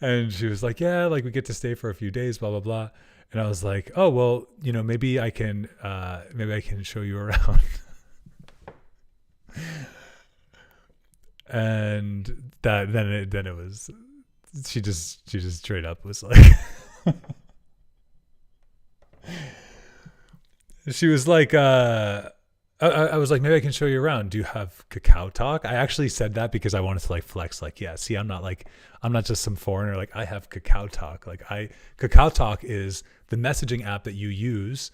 A: And she was like, yeah, like we get to stay for a few days, blah, blah, blah. And I was like, oh, well, maybe I can show you around. And then it was, she just straight up was like, she was like, I was like, maybe I can show you around. Do you have Cacao Talk? I actually said that because I wanted to like flex, like, yeah, see, I'm not just some foreigner. Like I have Cacao Talk. Like Cacao Talk is the messaging app that you use.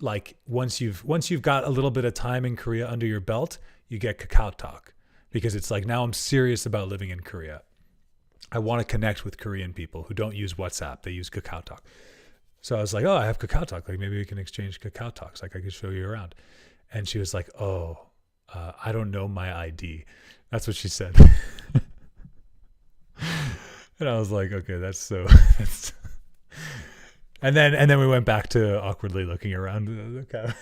A: Like once you've got a little bit of time in Korea under your belt, you get Cacao Talk, because it's like, now I'm serious about living in Korea. I want to connect with Korean people who don't use WhatsApp. They use Kakao Talk. So I was like, oh, I have Kakao Talk. Like maybe we can exchange Kakao Talks. Like I could show you around. And she was like, oh, I don't know my ID. That's what she said. And I was like, okay, that's and then we went back to awkwardly looking around the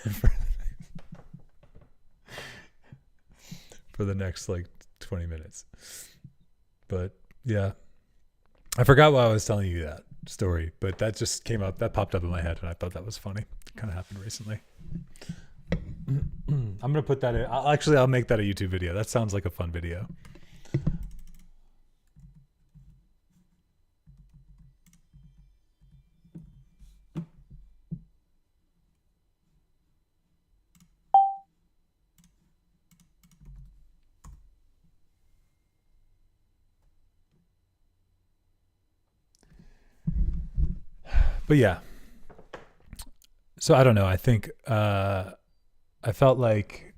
A: for the next like 20 minutes. But yeah, I forgot why I was telling you that story, but that just that popped up in my head, and I thought that was funny. It kind of happened recently. I'm going to put that in. I'll make that a YouTube video. That sounds like a fun video. But yeah, so I don't know. I think I felt like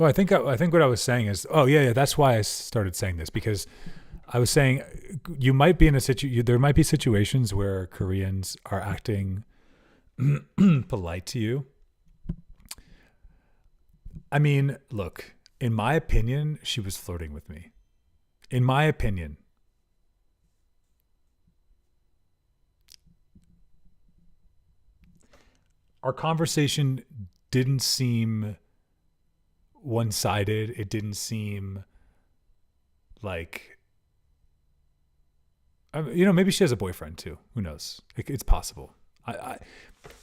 A: I think what I was saying is, oh yeah, that's why I started saying this, because I was saying you might be in there might be situations where Koreans are acting polite to you. I mean, look, in my opinion, she was flirting with me. In my opinion. Our conversation didn't seem one-sided. It didn't seem like, maybe she has a boyfriend too. Who knows? It's possible.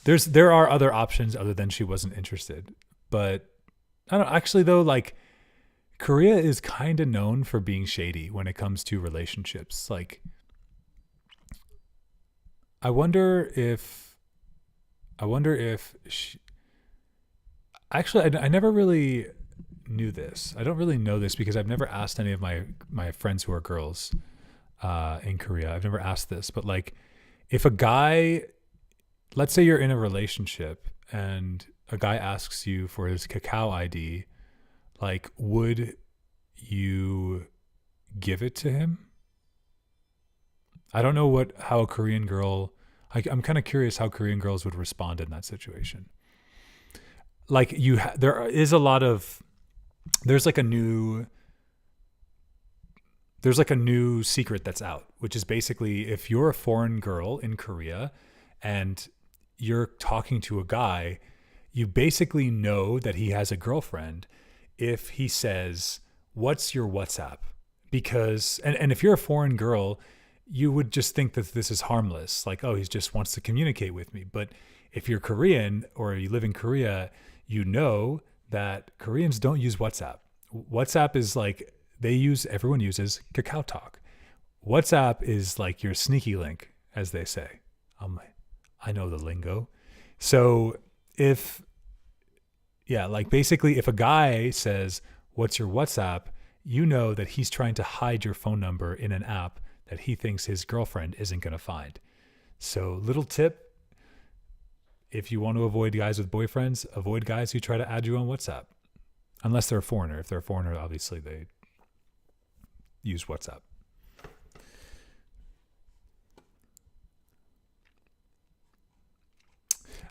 A: There are other options other than she wasn't interested. But I don't actually, though, like, Korea is kind of known for being shady when it comes to relationships. Like, I wonder if she, actually, I never really knew this. I don't really know this because I've never asked any of my friends who are girls in Korea. I've never asked this, but like if a guy, let's say you're in a relationship and a guy asks you for his Kakao ID, like would you give it to him? I don't know how a Korean girl, I'm kind of curious how Korean girls would respond in that situation. Like there is a lot of, there's like a new secret that's out, which is basically if you're a foreign girl in Korea and you're talking to a guy, you basically know that he has a girlfriend if he says, "What's your WhatsApp?" Because, and if you're a foreign girl, you would just think that this is harmless. Like, oh, he just wants to communicate with me. But if you're Korean or you live in Korea, you know that Koreans don't use WhatsApp. WhatsApp is like, everyone uses Kakao Talk. WhatsApp is like your sneaky link, as they say. I know the lingo. So basically if a guy says, "What's your WhatsApp?" you know that he's trying to hide your phone number in an app that he thinks his girlfriend isn't going to find. So little tip, if you want to avoid guys with boyfriends, avoid guys who try to add you on WhatsApp. Unless they're a foreigner. If they're a foreigner, obviously they use WhatsApp.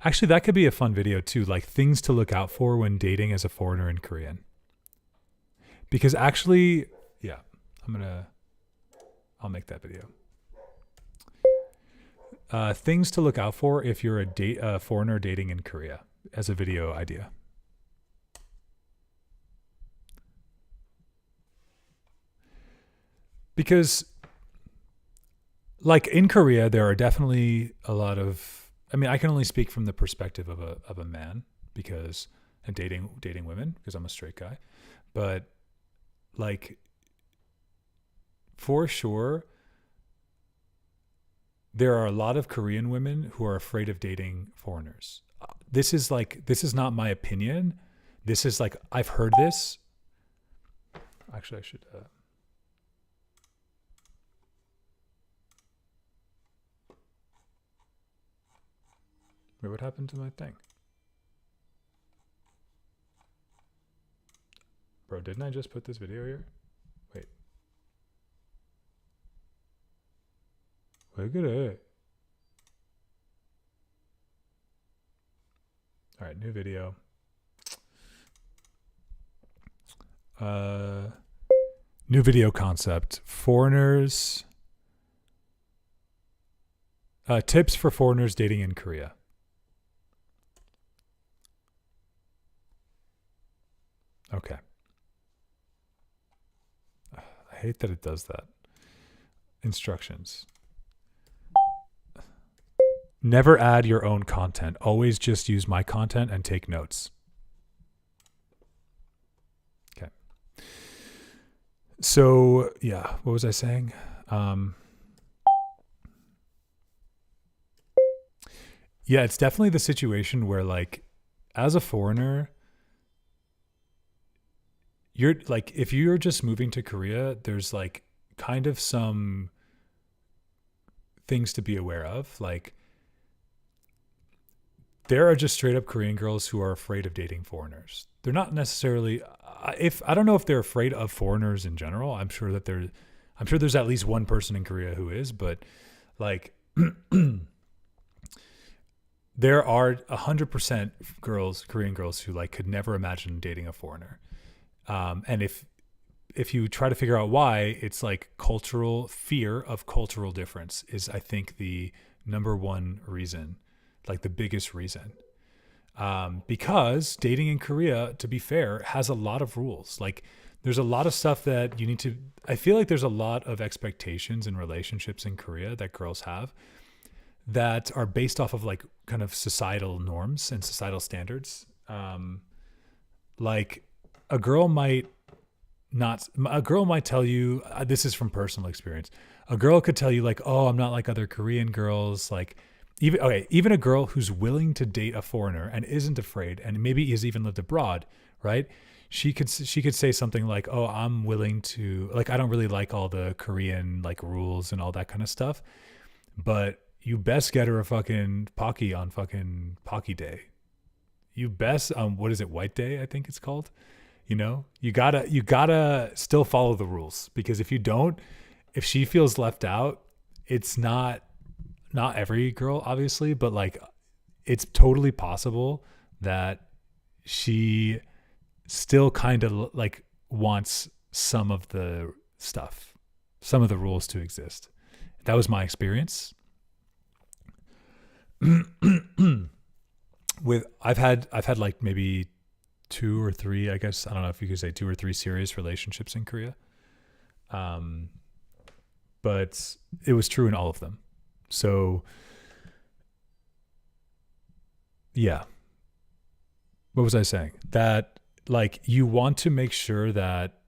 A: Actually, that could be a fun video too, like things to look out for when dating as a foreigner in Korean. Because actually, yeah, I'll make that video. Things to look out for if you're a foreigner dating in Korea as a video idea. Because like in Korea, there are definitely a lot of, I can only speak from the perspective of a man because I'm dating women because I'm a straight guy, but like for sure, there are a lot of Korean women who are afraid of dating foreigners. This is not my opinion. This is like, I've heard this. Actually, I should, wait, what happened to my thing? Bro, didn't I just put this video here? Wait. 왜 그래? All right, new video. New video concept. Foreigners. Tips for foreigners dating in Korea. Okay. I hate that it does that. Instructions. Never add your own content. Always just use my content and take notes. Okay. So, yeah, what was I saying? Yeah, it's definitely the situation where, like, as a foreigner, you're like, if you're just moving to Korea, there's like kind of some things to be aware of. Like, there are just straight up Korean girls who are afraid of dating foreigners. They're not necessarily, I don't know if they're afraid of foreigners in general. I'm sure there's at least one person in Korea who is, but like, there are 100% Korean girls who like could never imagine dating a foreigner. And if you try to figure out why, it's like fear of cultural difference is, I think, the number one reason, like the biggest reason. Because dating in Korea, to be fair, has a lot of rules. Like there's a lot of stuff that I feel like there's a lot of expectations in relationships in Korea that girls have that are based off of like kind of societal norms and societal standards. Like a girl might tell you, this is from personal experience. A girl could tell you like, "Oh, I'm not like other Korean girls." Like even a girl who's willing to date a foreigner and isn't afraid and maybe has even lived abroad, right? she could say something like, "Oh, I'm willing to, like, I don't really like all the Korean like rules and all that kind of stuff, but you best get her a fucking Pocky on fucking Pocky Day. You best what is it, White Day, I think it's called. You gotta still follow the rules, because if you don't, if she feels left out, it's not every girl obviously, but like it's totally possible that she still kind of like wants some of the stuff, some of the rules to exist. That was my experience. With I've had like maybe two or three, I guess, I don't know if you could say two or three serious relationships in Korea. Um, but it was true in all of them. So yeah, what was I saying? That like you want to make sure that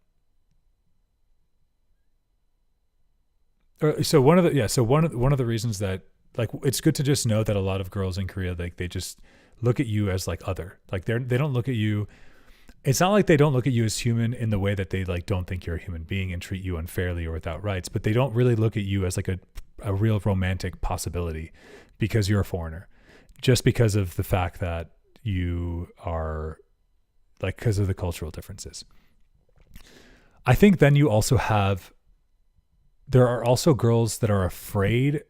A: so one of the yeah so one of the reasons that like it's good to just know that a lot of girls in Korea, like they just look at you as like other, like they don't look at you, it's not like they don't look at you as human in the way that they like don't think you're a human being and treat you unfairly or without rights, but they don't really look at you as like a real romantic possibility because you're a foreigner, just because of the fact that you are like, because of the cultural differences. I think then you also have, there are also girls that are afraid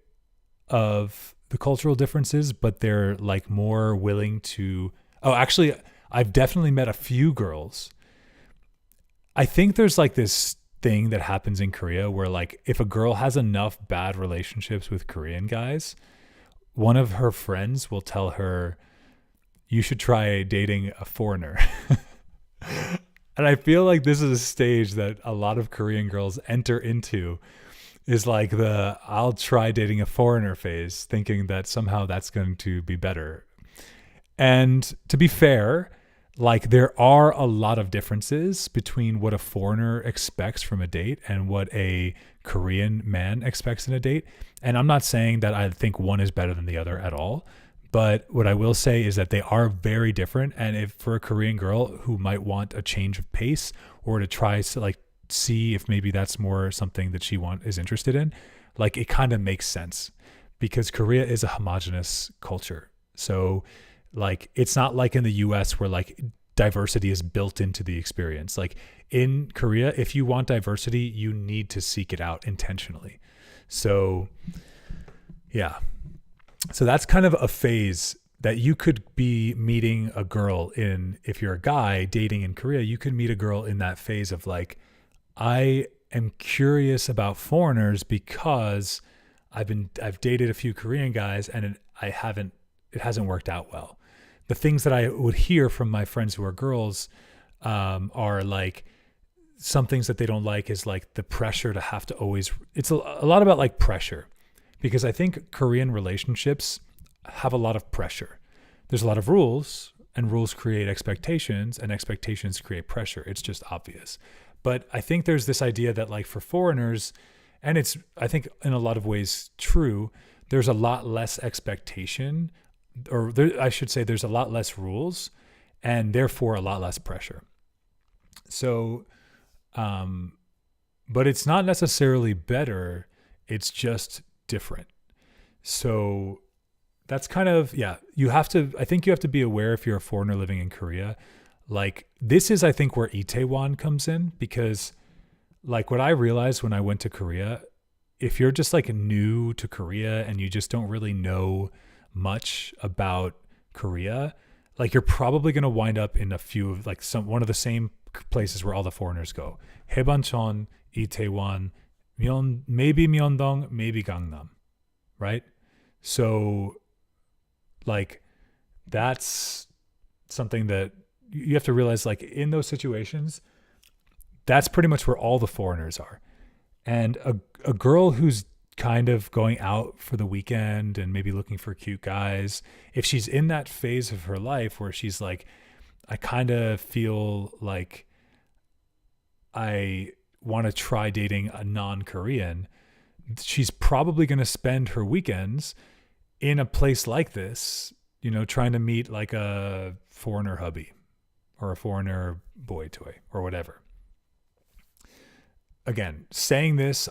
A: of the cultural differences, but they're like more willing to, oh, actually, I've definitely met a few girls. I think there's like this thing that happens in Korea where like if a girl has enough bad relationships with Korean guys, one of her friends will tell her, you should try dating a foreigner. And I feel like this is a stage that a lot of Korean girls enter into, is like the I'll try dating a foreigner phase, thinking that somehow that's going to be better. And to be fair, like there are a lot of differences between what a foreigner expects from a date and what a Korean man expects in a date. And I'm not saying that I think one is better than the other at all. But what I will say is that they are very different. And if for a Korean girl who might want a change of pace or to try to like see if maybe that's more something that she is interested in, like it kind of makes sense because Korea is a homogenous culture. So like it's not like in the US where like diversity is built into the experience. Like in Korea, if you want diversity, you need to seek it out intentionally. So yeah. So that's kind of a phase that you could be meeting a girl in. If you're a guy dating in Korea, you could meet a girl in that phase of like, I am curious about foreigners because I've dated a few Korean guys and it hasn't worked out well. The things that I would hear from my friends who are girls are like, some things that they don't like is like the pressure to have to always, it's a lot about like pressure. Because I think Korean relationships have a lot of pressure. There's a lot of rules, and rules create expectations, and expectations create pressure. It's just obvious. But I think there's this idea that like for foreigners, and it's, I think in a lot of ways true, there's a lot less expectation, or I should say there's a lot less rules, and therefore a lot less pressure. So, but it's not necessarily better. It's just different. So that's kind of, yeah, I think you have to be aware if you're a foreigner living in Korea. Like this is, I think, where Itaewon comes in, because like what I realized when I went to Korea, if you're just like new to Korea and you just don't really know much about Korea, like you're probably going to wind up in a few of like one of the same places where all the foreigners go. Haebancheon, Itaewon, maybe Myeongdong, maybe Gangnam, right? So like that's something that you have to realize, like in those situations, that's pretty much where all the foreigners are. And a girl who's kind of going out for the weekend and maybe looking for cute guys, if she's in that phase of her life where she's like, I kind of feel like I want to try dating a non-Korean, she's probably going to spend her weekends in a place like this, trying to meet like a foreigner hubby or a foreigner boy toy or whatever. Again, saying this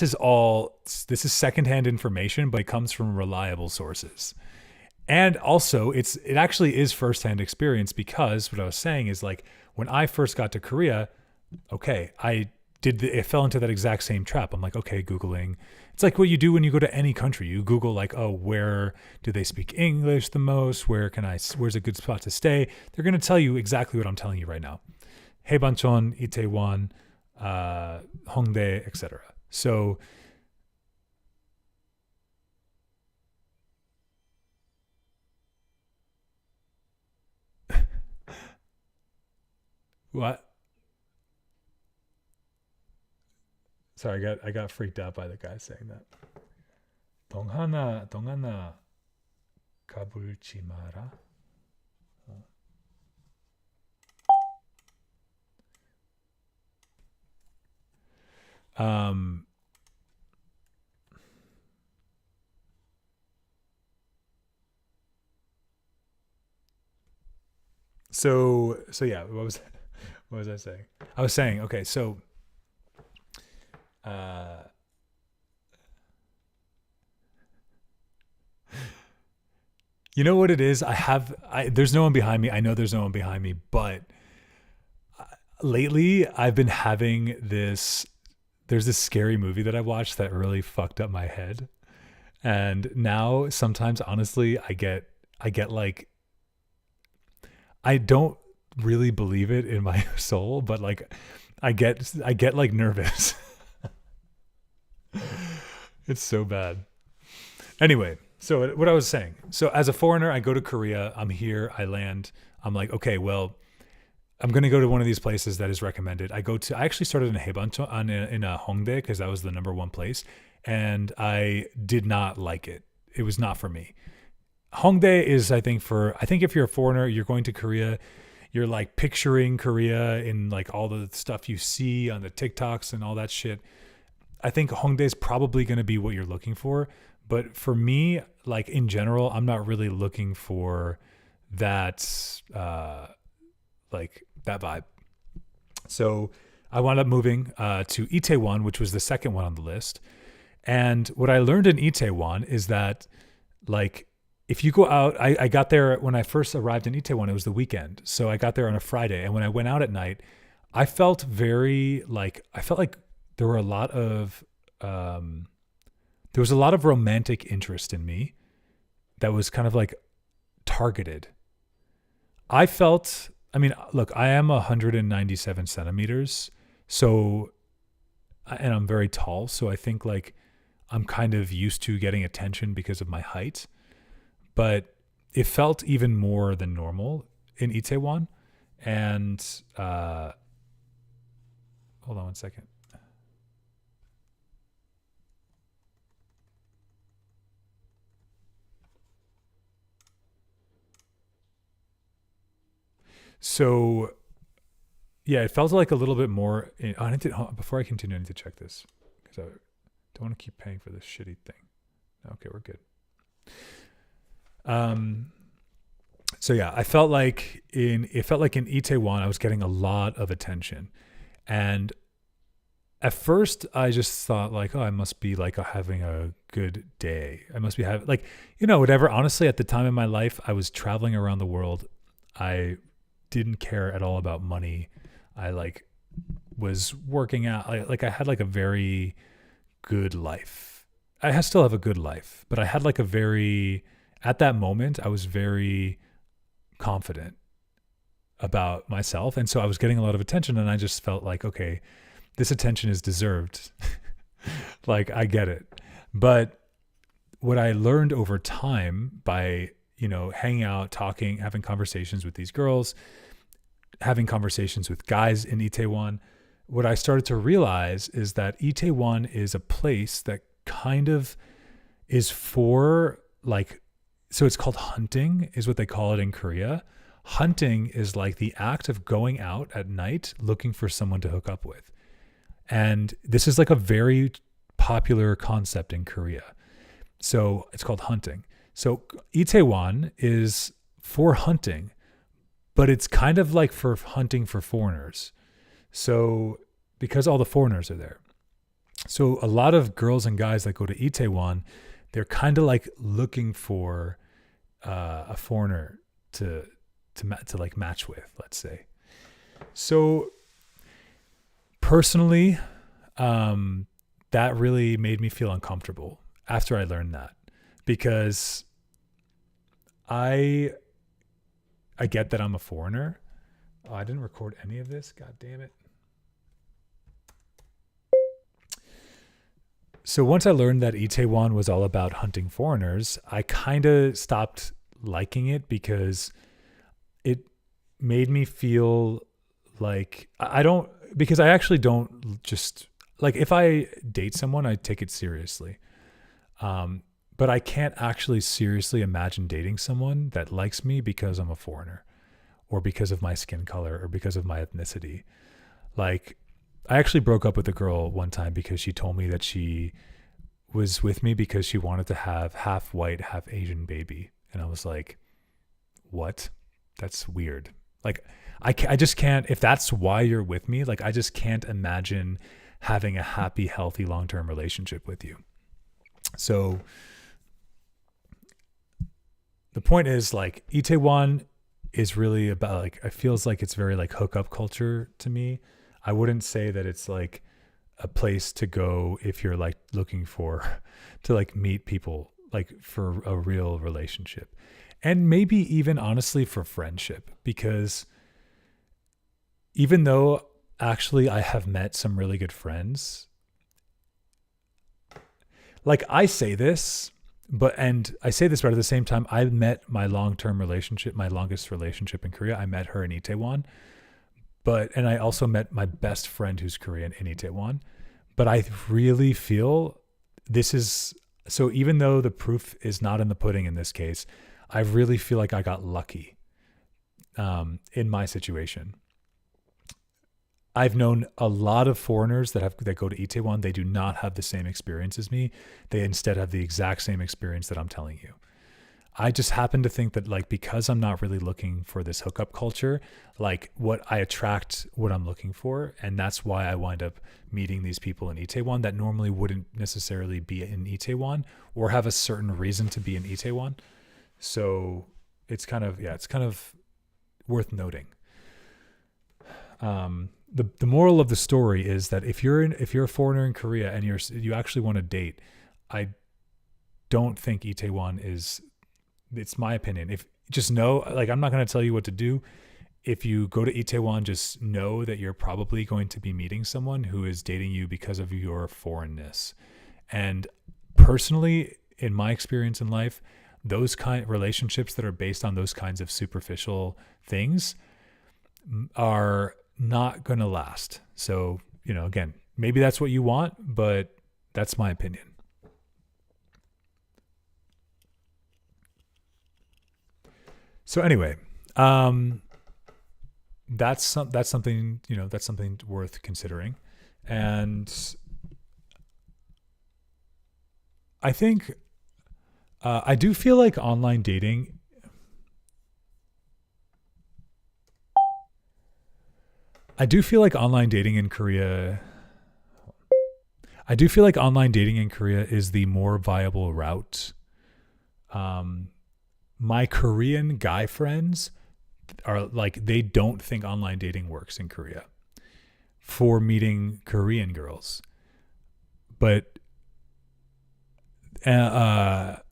A: is secondhand information, but it comes from reliable sources. And also it actually is firsthand experience, because what I was saying is, like, when I first got to Korea, okay, it fell into that exact same trap. I'm like, okay, Googling. It's like what you do when you go to any country. You Google, like, oh, where do they speak English the most? Where's a good spot to stay? They're going to tell you exactly what I'm telling you right now. Haebancheon, Itaewon, Hongdae, etc. So what? Sorry, I got freaked out by the guy saying that. 동하나 가불지 마라. Um, so yeah, what was I saying? I was saying, okay, so you know what it is? There's no one behind me. I know there's no one behind me, but lately I've been having there's this scary movie that I watched that really fucked up my head. And now sometimes, honestly, I get like, I don't really believe it in my soul, but like I get like nervous. It's so bad. Anyway, so what I was saying. So as a foreigner, I go to Korea, I'm here, I land, I'm like, okay, well, I'm going to go to one of these places that is recommended. I actually started in Haebancheon in a Hongdae, because that was the number one place. And I did not like it. It was not for me. Hongdae is, I think if you're a foreigner, you're going to Korea, you're like picturing Korea in like all the stuff you see on the TikToks and all that shit. I think Hongdae is probably going to be what you're looking for. But for me, like in general, I'm not really looking for that, like that vibe. So I wound up moving to Itaewon, which was the second one on the list. And what I learned in Itaewon is that, like, if you go out, I got there when I first arrived in Itaewon, it was the weekend. So I got there on a Friday. And when I went out at night, I felt like there were a lot of, there was a lot of romantic interest in me that was kind of like targeted. Look, I am 197 centimeters. So, and I'm very tall. So I think like I'm kind of used to getting attention because of my height, but it felt even more than normal in Itaewon. And, hold on one second. So yeah, it felt like a little bit more. Before I continue, I need to check this because I don't want to keep paying for this shitty thing. Okay, we're good. So yeah, it felt like in Itaewon, I was getting a lot of attention, and at first I just thought like, oh, I must be like having a good day. I must be having like, whatever. Honestly, at the time in my life, I was traveling around the world. I didn't care at all about money. I like was working out. I had like a very good life. I still have a good life, but I had like at that moment, I was very confident about myself. And so I was getting a lot of attention, and I just felt like, okay, this attention is deserved. Like, I get it. But what I learned over time by, hanging out, talking, having conversations with these girls, having conversations with guys in Itaewon, what I started to realize is that Itaewon is a place that kind of is for like, so it's called hunting is what they call it in Korea. Hunting is like the act of going out at night looking for someone to hook up with. And this is like a very popular concept in Korea. So it's called hunting. So Itaewon is for hunting, but it's kind of like for hunting for foreigners. So because all the foreigners are there. So a lot of girls and guys that go to Itaewon, they're kind of like looking for a foreigner to like match with, let's say. So personally, that really made me feel uncomfortable after I learned that, because I get that I'm a foreigner. Oh, I didn't record any of this. God damn it. So once I learned that Itaewon was all about hunting foreigners, I kind of stopped liking it because it made me feel like because I actually don't just, like, if I date someone, I take it seriously. But I can't actually seriously imagine dating someone that likes me because I'm a foreigner or because of my skin color or because of my ethnicity. Like, I actually broke up with a girl one time because she told me that she was with me because she wanted to have half white, half Asian baby. And I was like, what? That's weird. Like, I just can't, if that's why you're with me, like, I just can't imagine having a happy, healthy, long-term relationship with you. So the point is, like, Itaewon is really about, like, it feels like it's very like hookup culture to me. I wouldn't say that it's like a place to go if you're like looking to like meet people, like for a real relationship, and maybe even honestly for friendship, because even though actually I have met some really good friends, like, I say this, but at the same time, I met my long-term relationship, my longest relationship in Korea. I met her in Itaewon. And I also met my best friend who's Korean in Itaewon. But I really feel so even though the proof is not in the pudding in this case, I really feel like I got lucky in my situation. I've known a lot of foreigners that go to Itaewon. They do not have the same experience as me. They instead have the exact same experience that I'm telling you. I just happen to think that, like, because I'm not really looking for this hookup culture, like, I attract what I'm looking for. And that's why I wind up meeting these people in Itaewon that normally wouldn't necessarily be in Itaewon or have a certain reason to be in Itaewon. So it's kind of worth noting. The moral of the story is that if you're a foreigner in Korea and you actually want to date, I don't think Itaewon is. It's my opinion. If just know, like, I'm not going to tell you what to do. If you go to Itaewon, just know that you're probably going to be meeting someone who is dating you because of your foreignness. And personally, in my experience in life, those kind of relationships that are based on those kinds of superficial things are not going to last. So, again, maybe that's what you want, but that's my opinion. So anyway, that's something, that's something worth considering. And I think I do feel like online dating in Korea is the more viable route. My Korean guy friends are like, they don't think online dating works in Korea for meeting Korean girls. But, and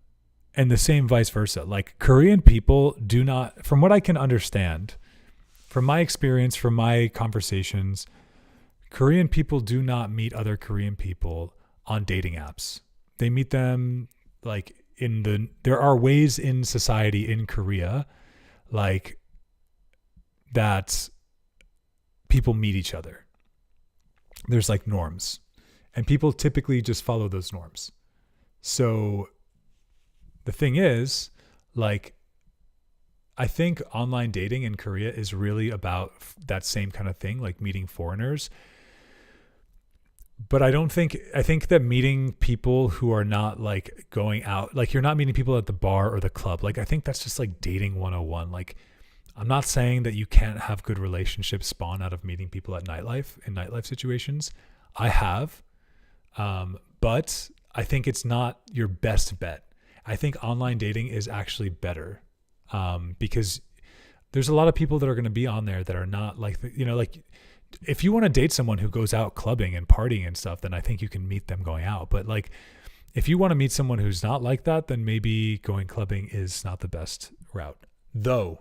A: the same vice versa. Like, Korean people do not, from what I can understand, from my experience, from my conversations, Korean people do not meet other Korean people on dating apps. They meet them like there are ways in society in Korea, like, that people meet each other. There's like norms, and people typically just follow those norms. So the thing is, like, I think online dating in Korea is really about that same kind of thing, like meeting foreigners. But I think that meeting people who are not like going out, like, you're not meeting people at the bar or the club. Like, I think that's just like dating 101. Like, I'm not saying that you can't have good relationships spawn out of meeting people at nightlife in nightlife situations. I have, but I think it's not your best bet. I think online dating is actually better, because there's a lot of people that are going to be on there that are not like, like if you want to date someone who goes out clubbing and partying and stuff, then I think you can meet them going out. But like, if you want to meet someone who's not like that, then maybe going clubbing is not the best route. Though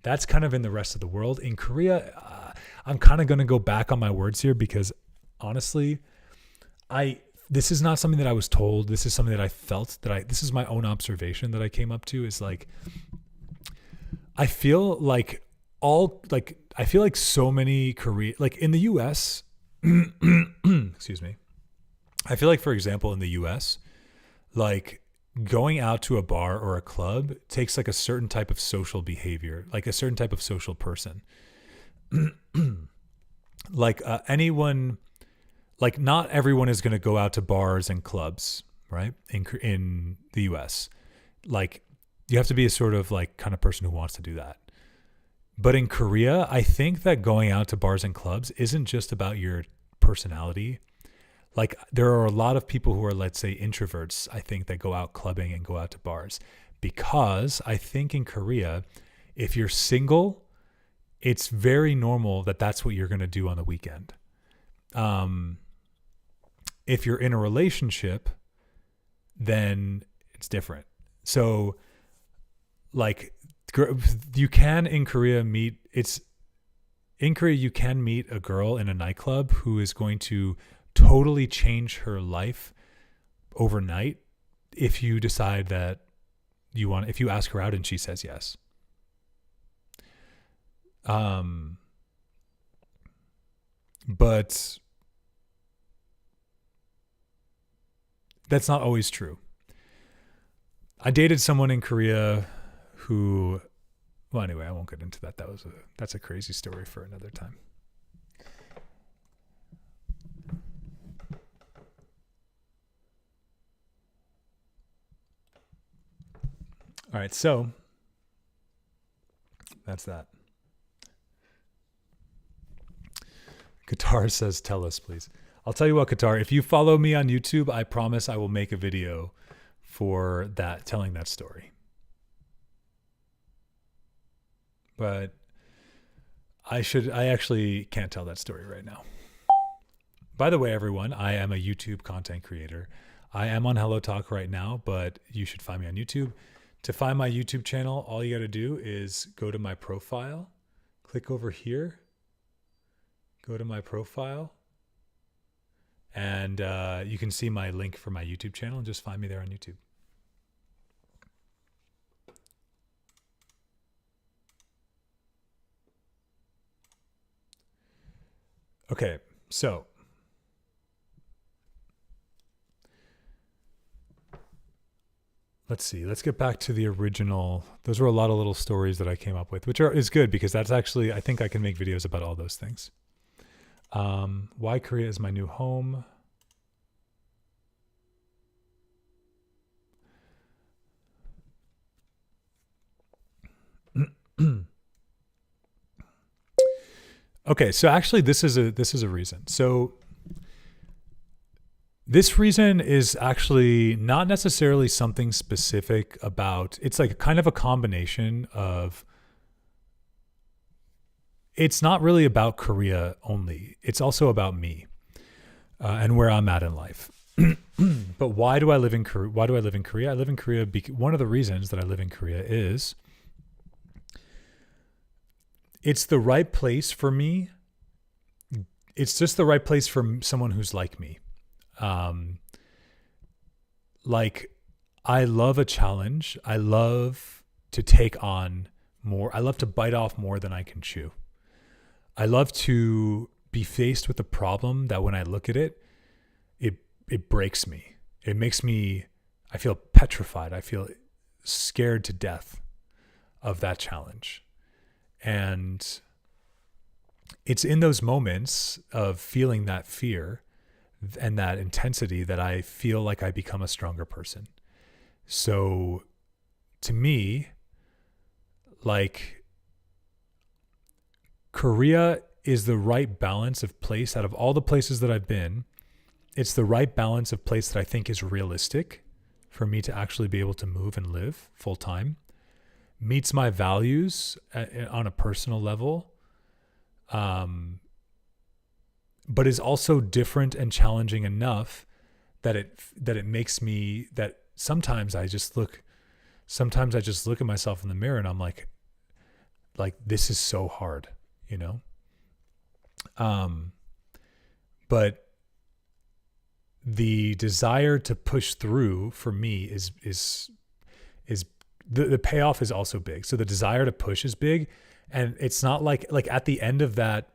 A: that's kind of in the rest of the world. In Korea, I'm kind of going to go back on my words here because honestly, this is not something that I was told. This is something that I felt this is my own observation that I came up to is like, I feel like so many Korea, like in the US, excuse me. I feel like, for example, in the US, like going out to a bar or a club takes like a certain type of social behavior, like a certain type of social person. Like anyone, like not everyone is going to go out to bars and clubs, right? In the US, like you have to be a sort of like kind of person who wants to do that. But in Korea, I think that going out to bars and clubs isn't just about your personality. Like there are a lot of people who are, let's say, introverts, I think, that go out clubbing and go out to bars, because I think in Korea, if you're single, it's very normal that that's what you're going to do on the weekend. If you're in a relationship, then it's different. So like you can in Korea you can meet a girl in a nightclub who is going to totally change her life overnight if you decide that if you ask her out and she says yes. But that's not always true. I dated someone in Korea who, well, anyway, I won't get into that. That's a crazy story for another time. All right, so that's that. Qatar says, tell us, please. I'll tell you what, Qatar, if you follow me on YouTube, I promise I will make a video for that, telling that story. But I actually can't tell that story right now. By the way, everyone, I am a YouTube content creator. I am on Hello Talk right now, but you should find me on YouTube. To find my YouTube channel, all you got to do is go to my profile, click over here, go to my profile, and you can see my link for my YouTube channel and just find me there on YouTube. Okay, so let's see. Let's get back to the original. Those were a lot of little stories that I came up with, which is good because that's actually, I think I can make videos about all those things. Why Korea is my new home. Okay, so actually this is a reason. So this reason is actually not necessarily something specific about, it's like kind of a combination of, it's not really about Korea only. It's also about me and where I'm at in life. But why do I live in Korea? Why do I live in Korea? I live in Korea because one of the reasons that I live in Korea is it's the right place for me. It's just the right place for someone who's like me. Like I love a challenge. I love to take on more. I love to bite off more than I can chew. I love to be faced with a problem that when I look at it, it breaks me. It makes me, I feel petrified. I feel scared to death of that challenge. And it's in those moments of feeling that fear and that intensity that I feel like I become a stronger person. So to me, like Korea is the right balance of place out of all the places that I've been. It's the right balance of place that I think is realistic for me to actually be able to move and live full time, meets my values on a personal level, but is also different and challenging enough that it makes me that sometimes I just look at myself in the mirror and I'm like this is so hard, you know. But the desire to push through for me is the payoff is also big. So the desire to push is big, and it's not like at the end of that,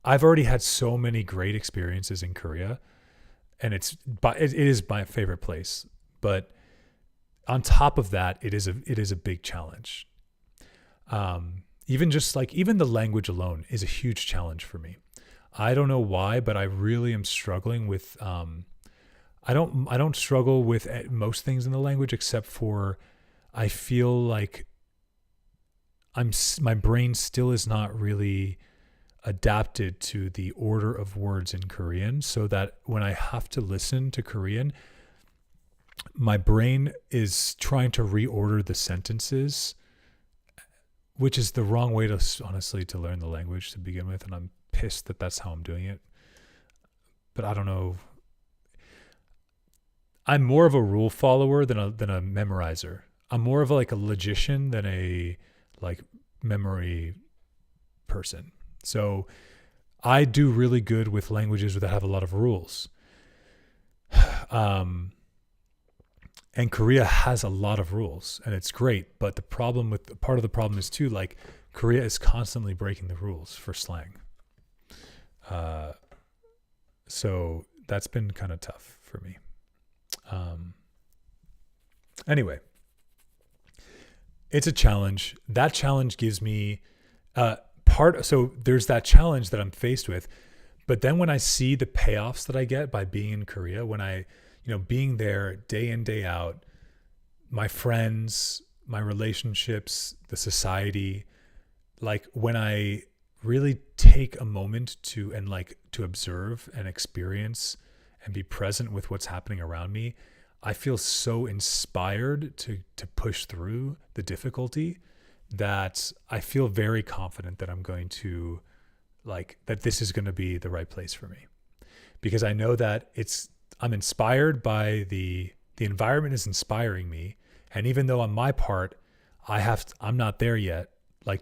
A: I've already had so many great experiences in Korea, and it is my favorite place. But on top of that, it is a big challenge. Even the language alone is a huge challenge for me. I don't know why, but I really am struggling with. I don't struggle with most things in the language except for I feel like my brain still is not really adapted to the order of words in Korean, so that when I have to listen to Korean, my brain is trying to reorder the sentences, which is the wrong way to learn the language to begin with, and I'm pissed that that's how I'm doing it. But I don't know. I'm more of a rule follower than a memorizer. I'm more of a logician than a memory person. So I do really good with languages that have a lot of rules. And Korea has a lot of rules, and it's great. But part of the problem is too, Korea is constantly breaking the rules for slang. So that's been kind of tough for me. Anyway, it's a challenge. That challenge gives me so there's that challenge that I'm faced with, but then when I see the payoffs that I get by being in Korea, when I, being there day in, day out, my friends, my relationships, the society, when I really take a moment to observe and experience and be present with what's happening around me, I feel so inspired to push through the difficulty that I feel very confident that I'm going to that this is going to be the right place for me, because I know that I'm inspired by the environment is inspiring me. And even though on my part, I'm not there yet,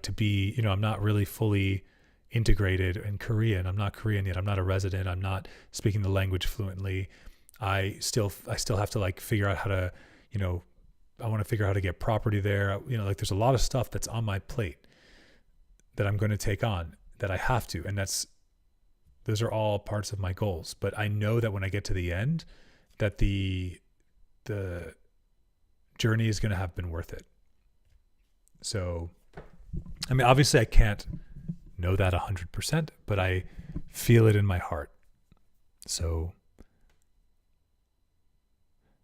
A: to be, I'm not really fully integrated in Korean. I'm not Korean yet. I'm not a resident. I'm not speaking the language fluently. I still have to figure out how to, I want to figure out how to get property there. There's a lot of stuff that's on my plate that I'm going to take on, that I have to. And those are all parts of my goals. But I know that when I get to the end, that the journey is going to have been worth it. So, obviously I can't know that 100%, but I feel it in my heart. So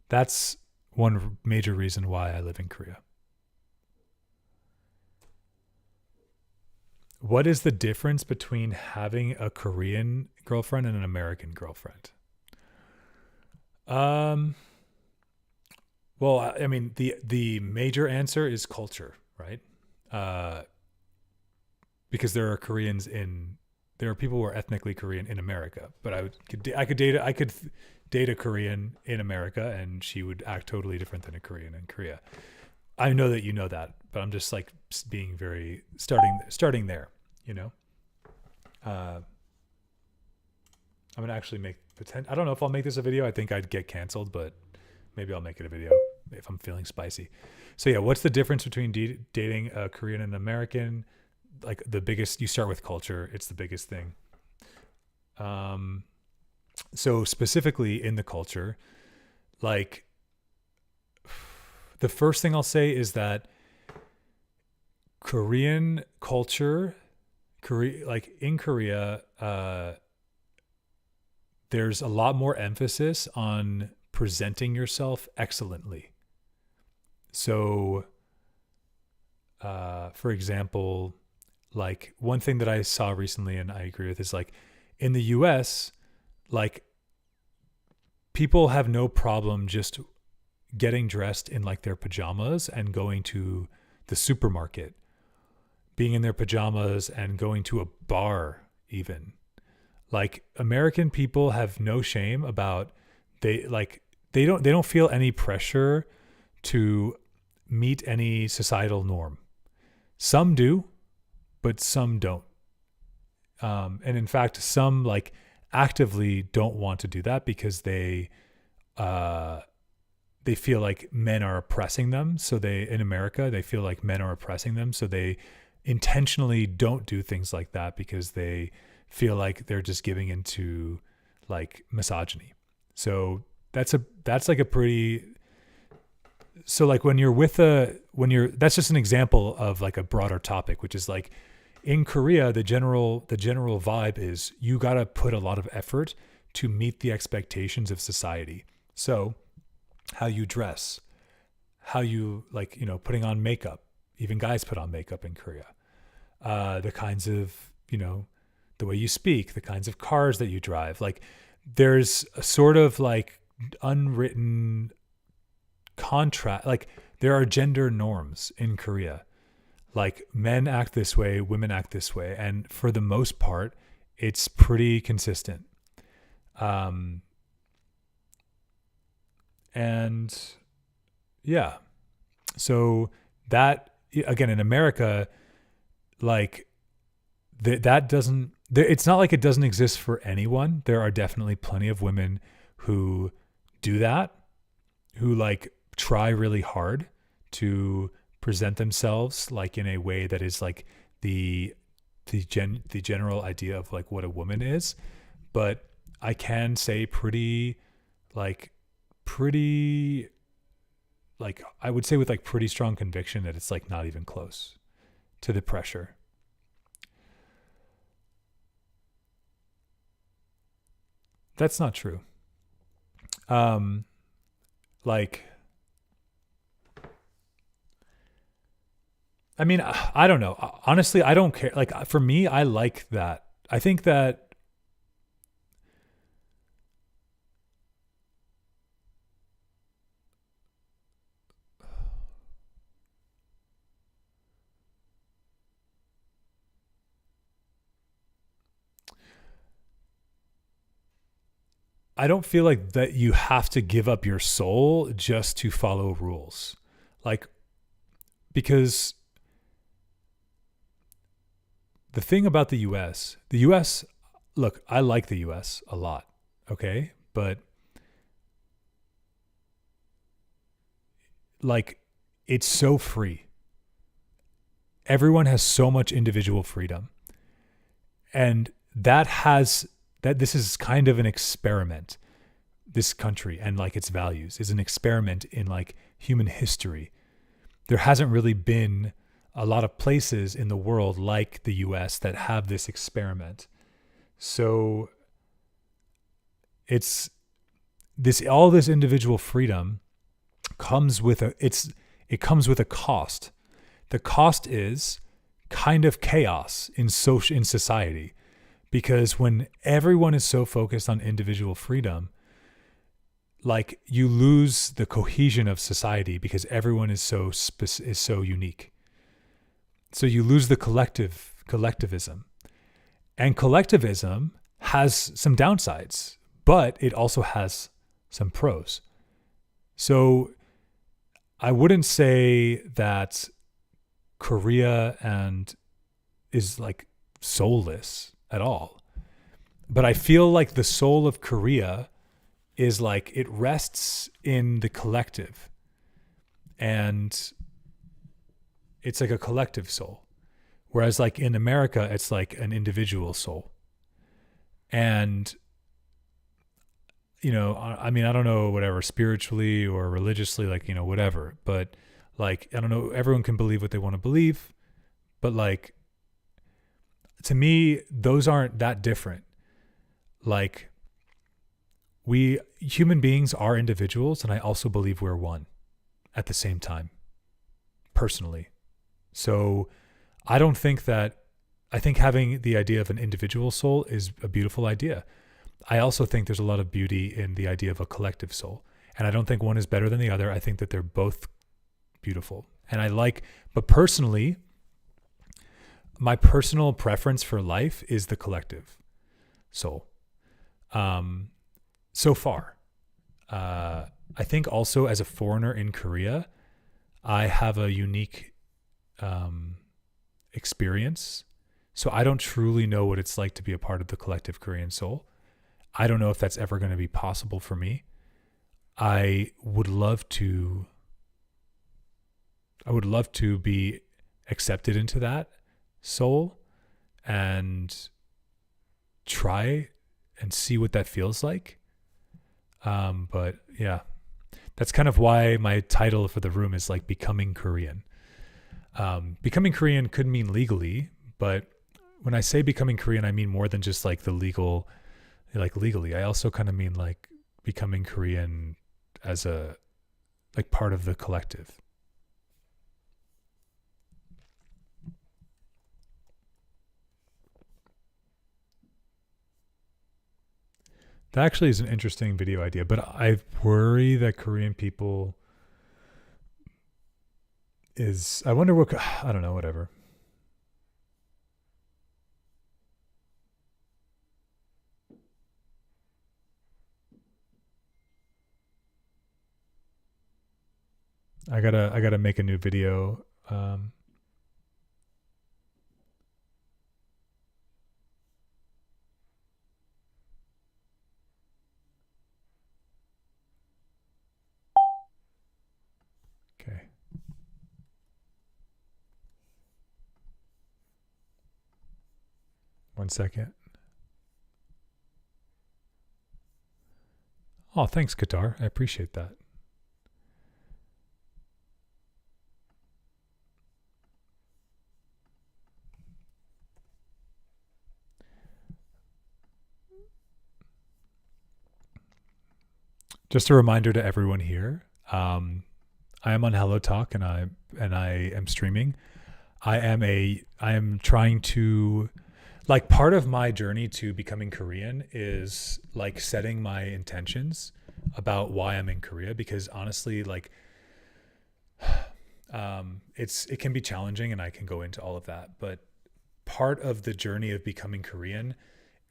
A: that's one major reason why I live in Korea. What is the difference between having a Korean girlfriend and an American girlfriend? Well, the major answer is culture, right? Because there are people who are ethnically Korean in America, but I could date a Korean in America, and she would act totally different than a Korean in Korea. I know that you know that, but I'm just being very starting there, I'm gonna actually I don't know if I'll make this a video. I think I'd get canceled, but maybe I'll make it a video if I'm feeling spicy. So yeah, what's the difference between dating a Korean and an American? You start with culture. It's the biggest thing. So specifically in the culture, the first thing I'll say is that Korean culture, in Korea, there's a lot more emphasis on presenting yourself excellently. So, for example, like one thing that I saw recently and I agree with is like in the US, like people have no problem just getting dressed in like their pajamas and going to the supermarket, being in their pajamas and going to a bar even. Like American people have no shame about they don't feel any pressure to meet any societal norm. Some do, but some don't. And in fact, some like actively don't want to do that because they feel like men are oppressing them. So in America, they feel like men are oppressing them. So they intentionally don't do things like that because they feel like they're just giving into like misogyny. So that's like a pretty, so like that's just an example of like a broader topic, which is like in Korea, the general vibe is you got to put a lot of effort to meet the expectations of society. So how you dress, how you like, putting on makeup, even guys put on makeup in Korea, the kinds of, the way you speak, the kinds of cars that you drive, like there's a sort of like unwritten contract, like there are gender norms in Korea. Like men act this way, women act this way. And for the most part, it's pretty consistent. And yeah, so that again, in America, like that doesn't, it's not like it doesn't exist for anyone. There are definitely plenty of women who do that, who like try really hard to present themselves like in a way that is like the general idea of like what a woman is. But I can say pretty I would say with like pretty strong conviction that it's like not even close to the pressure. That's not true. Like, I mean, I don't know. Honestly, I don't care. Like for me, I like that. I think that I don't feel like that you have to give up your soul just to follow rules. Like, because the thing about the US, look, I like the US a lot. Okay. But like, it's so free. Everyone has so much individual freedom. And this is kind of an experiment. This country and like its values is an experiment in like human history. There hasn't really been a lot of places in the world like the US that have this experiment. So it's all this individual freedom comes with it comes with a cost. The cost is kind of chaos in society, because when everyone is so focused on individual freedom, like you lose the cohesion of society because everyone is so unique. So you lose the collectivism. And collectivism has some downsides, but it also has some pros. So I wouldn't say that Korea is like soulless at all. But I feel like the soul of Korea is like it rests in the collective. And it's like a collective soul. Whereas like in America, it's like an individual soul. And, I mean, I don't know, whatever, spiritually or religiously, like, whatever. But like, I don't know, everyone can believe what they want to believe. But like, to me, those aren't that different. Like, we human beings are individuals, and I also believe we're one at the same time, personally. So I don't think that I think having the idea of an individual soul is a beautiful idea. I also think there's a lot of beauty in the idea of a collective soul. And I don't think one is better than the other. I think that they're both beautiful. And but personally, my personal preference for life is the collective soul. So far. I think also as a foreigner in Korea, I have a unique experience. So I don't truly know what it's like to be a part of the collective Korean soul. I don't know if that's ever going to be possible for me. I would love to be accepted into that soul and try and see what that feels like. But yeah, that's kind of why my title for the room is like Becoming Korean. Becoming Korean could mean legally, but when I say becoming Korean, I mean more than just like the legal, like legally. I also kind of mean like becoming Korean as a, like part of the collective. That actually is an interesting video idea, but I worry that Korean people I wonder what, I don't know, whatever. I gotta make a new video. Okay. One second. Oh, thanks, Qatar. I appreciate that. Just a reminder to everyone here. I am on Hello Talk and I am streaming. I am trying to, like, part of my journey to becoming Korean is like setting my intentions about why I'm in Korea, because honestly, like, it can be challenging and I can go into all of that, but part of the journey of becoming Korean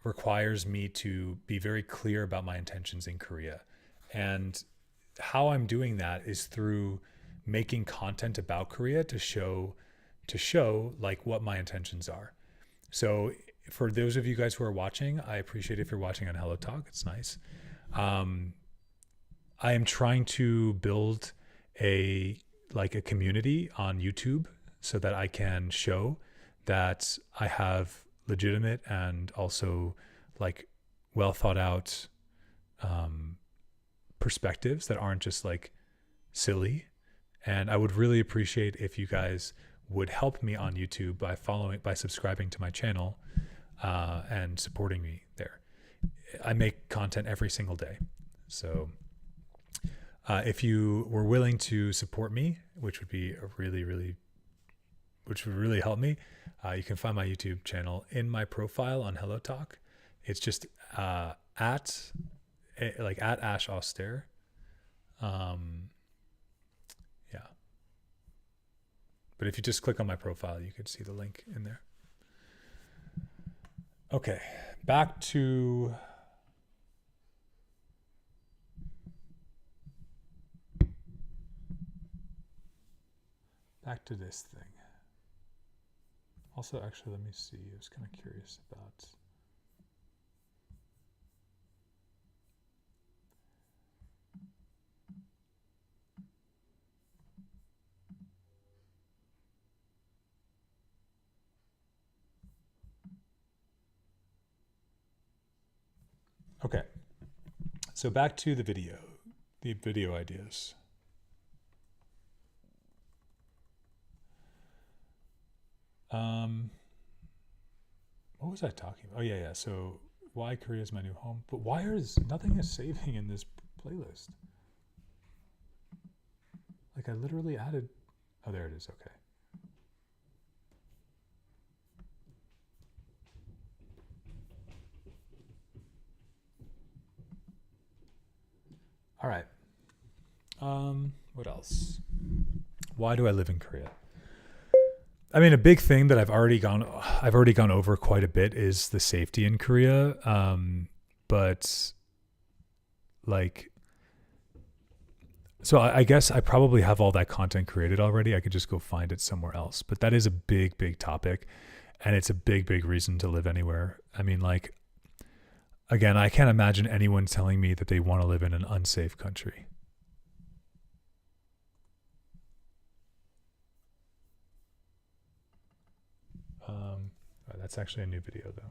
A: requires me to be very clear about my intentions in Korea. And how I'm doing that is through making content about Korea to show like what my intentions are. So for those of you guys who are watching, I appreciate if you're watching on Hello Talk. It's nice. I am trying to build a community on YouTube so that I can show that I have legitimate and also like well thought out perspectives that aren't just like silly. And I would really appreciate if you guys would help me on YouTube by subscribing to my channel and supporting me there. I make content every single day. So if you were willing to support me, which would really help me, you can find my YouTube channel in my profile on Hello Talk. It's just at Ash Auster. Yeah. But if you just click on my profile, you could see the link in there. Okay, back to this thing. Also, actually, let me see. I was kind of curious about. Okay, so back to the video ideas. What was I talking about? Oh yeah. So why Korea is my new home, but why is nothing saving in this playlist? Like I literally added. Oh, there it is. Okay. All right. What else? Why do I live in Korea? I mean, a big thing that I've already gone over quite a bit is the safety in Korea. But like, so I guess I probably have all that content created already. I could just go find it somewhere else. But that is a big, big topic, and it's a big, big reason to live anywhere. I mean, like, again, I can't imagine anyone telling me that they want to live in an unsafe country. That's actually a new video, though.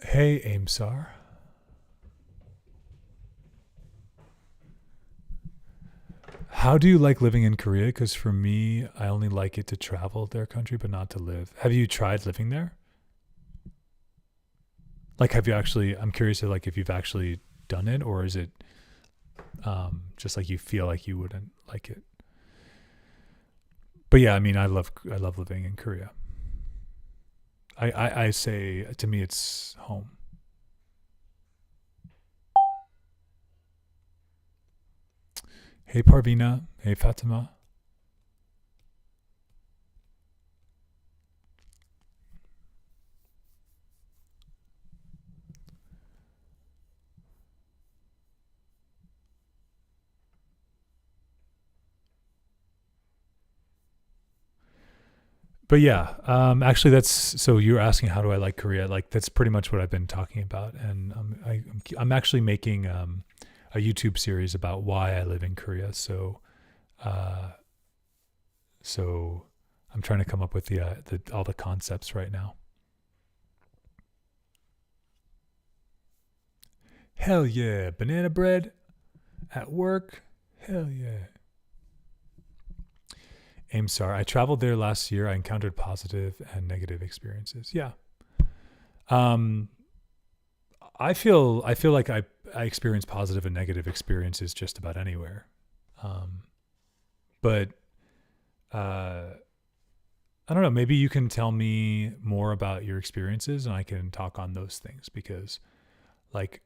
A: Hey, Aimsar. How do you like living in Korea? Because for me, I only like it to travel their country, but not to live. Have you tried living there? Like, have you actually? I'm curious to like if you've actually done it, or is it just like you feel like you wouldn't like it? But yeah, I mean, I love living in Korea. I say to me, it's home. Hey, Parvina. Hey, Fatima. But yeah, actually, that's so you're asking how do I like Korea? Like that's pretty much what I've been talking about, and I'm actually making a YouTube series about why I live in Korea. Uh, so I'm trying to come up with the all the concepts right now. Hell yeah, banana bread at work. Hell yeah. Aimsar, I traveled there last year. I encountered positive and negative experiences. Yeah. Um, I feel like I experience positive and negative experiences just about anywhere. Um, but uh, I don't know. Maybe you can tell me more about your experiences, and I can talk on those things because, like,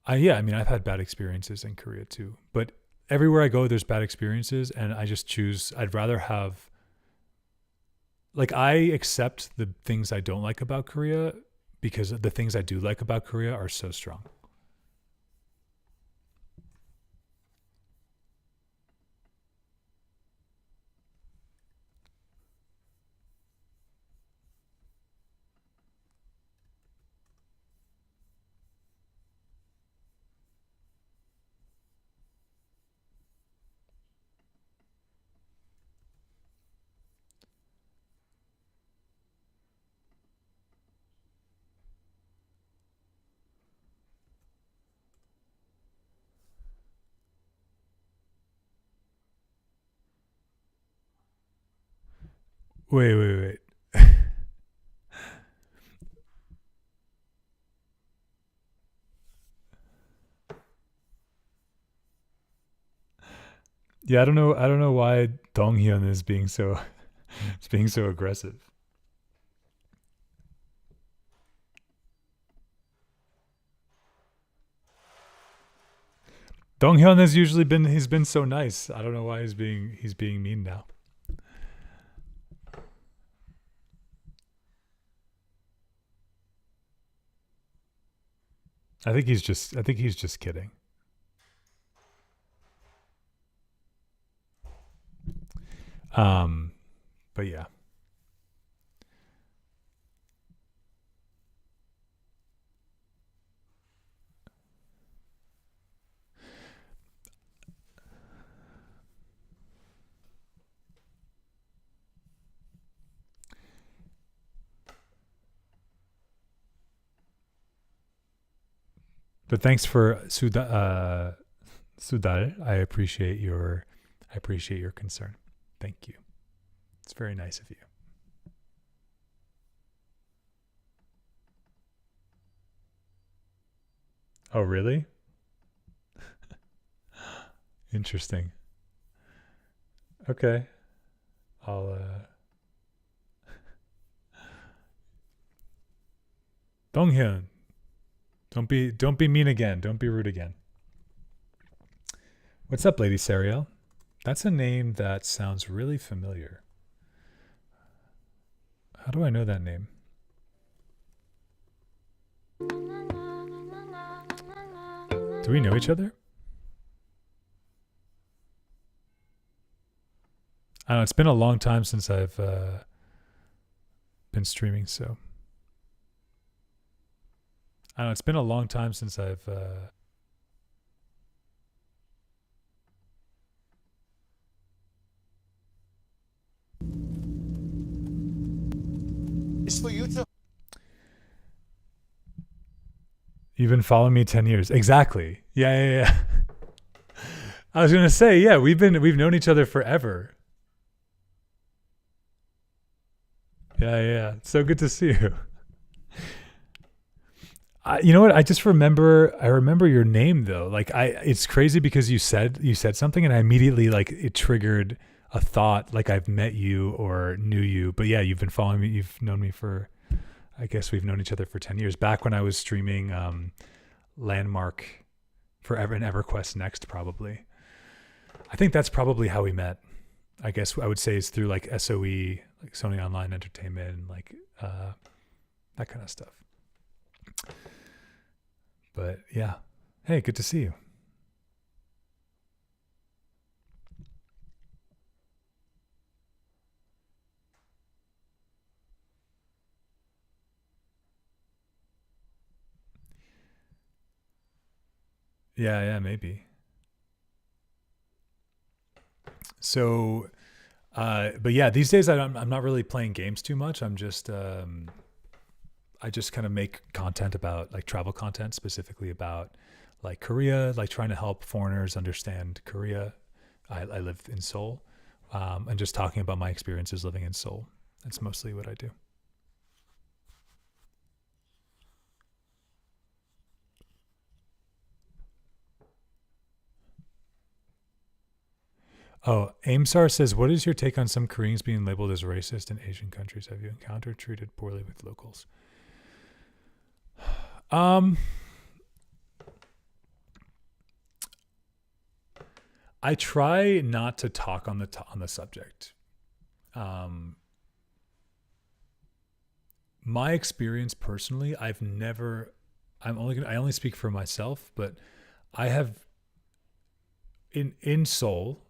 A: I mean, I've had bad experiences in Korea too. But everywhere I go, there's bad experiences, and I just choose. I'd rather have like I accept the things I don't like about Korea because the things I do like about Korea are so strong. Wait. Yeah, I don't know why Donghyun is being so is being so aggressive. Donghyun has usually been he's been so nice. I don't know why he's being mean now. I think he's just kidding. Um, but yeah. But thanks for Sudal. I appreciate your concern. Thank you. It's very nice of you. Oh, really? Interesting. Okay. I'll Donghyun. Don't be mean again. Don't be rude again. What's up, Lady Sariel? That's a name that sounds really familiar. How do I know that name? Do we know each other? I don't know. It's been a long time since I've been streaming, so I don't know. It's been a long time since I've.
B: It's for you to.
A: You've been following me 10 years, exactly. Yeah. I was gonna say, yeah, we've known each other forever. Yeah. So good to see you. You know what? I remember your name though. Like it's crazy because you said something, and I immediately like it triggered a thought like I've met you or knew you. But yeah, you've been following me. You've known me for. I guess we've known each other for 10 years. Back when I was streaming Landmark forever and EverQuest Next, probably. I think that's probably how we met. I guess I would say is through like SOE, like Sony Online Entertainment, and like that kind of stuff. But yeah, hey, good to see you. Yeah, maybe. So, but yeah, these days I'm not really playing games too much. I just kind of make content about like travel content, specifically about like Korea, like trying to help foreigners understand Korea. I live in Seoul, and just talking about my experiences living in Seoul. That's mostly what I do. Oh, Aimsar says, "What is your take on some Koreans being labeled as racist in Asian countries? Have you encountered treated poorly with locals?" Um, I try not to talk on the subject. Um, my experience personally, I've never. I only speak for myself, but I have in Seoul.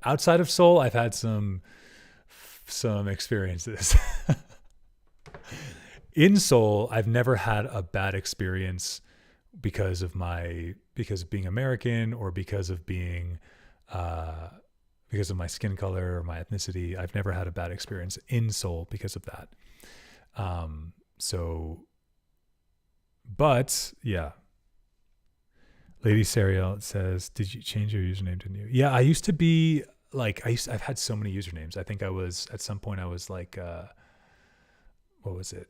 A: Outside of Seoul, I've had some experiences. In Seoul, I've never had a bad experience because of being American or uh, because of my skin color or my ethnicity. I've never had a bad experience in Seoul because of that. So, but yeah, Lady Serial says, "Did you change your username? Didn't you?" Yeah, I used to be like I've had so many usernames. I think I was at some point I was like, what was it?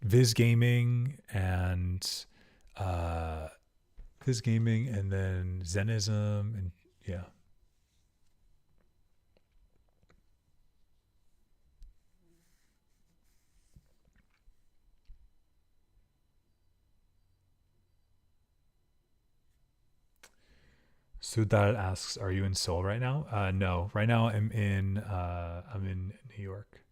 A: Viz Gaming and uh, Viz Gaming, and then Zenism, and yeah. Sudal asks, "Are you in Seoul right now?" No, right now I'm in New York.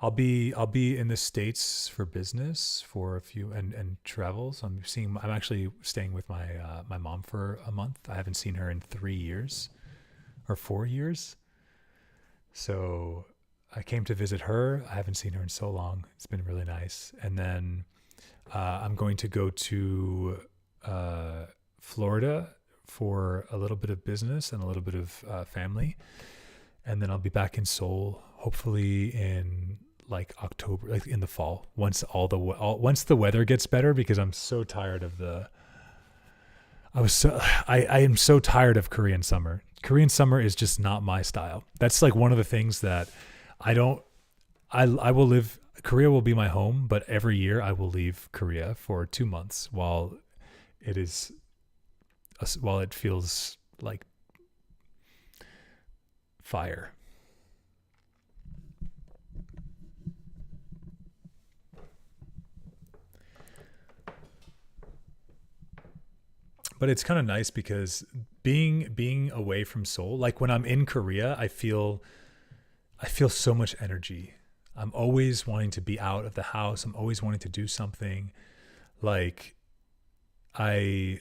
A: I'll be in the States for business for a few and travels. I'm actually staying with my mom for a month. I haven't seen her in 3 years or 4 years. So I came to visit her. I haven't seen her in so long. It's been really nice. And then I'm going to go to uh, Florida for a little bit of business and a little bit of family, and then I'll be back in Seoul hopefully in like October, like in the fall, once once the weather gets better, because I'm so tired of the. I am so tired of Korean summer. Korean summer is just not my style. That's like one of the things that I don't. I will live. Korea will be my home, but every year I will leave Korea for 2 months it is while it feels like fire. But it's kind of nice because being away from Seoul, like when I'm in Korea, I feel so much energy. I'm always wanting to be out of the house. I'm always wanting to do something. Like I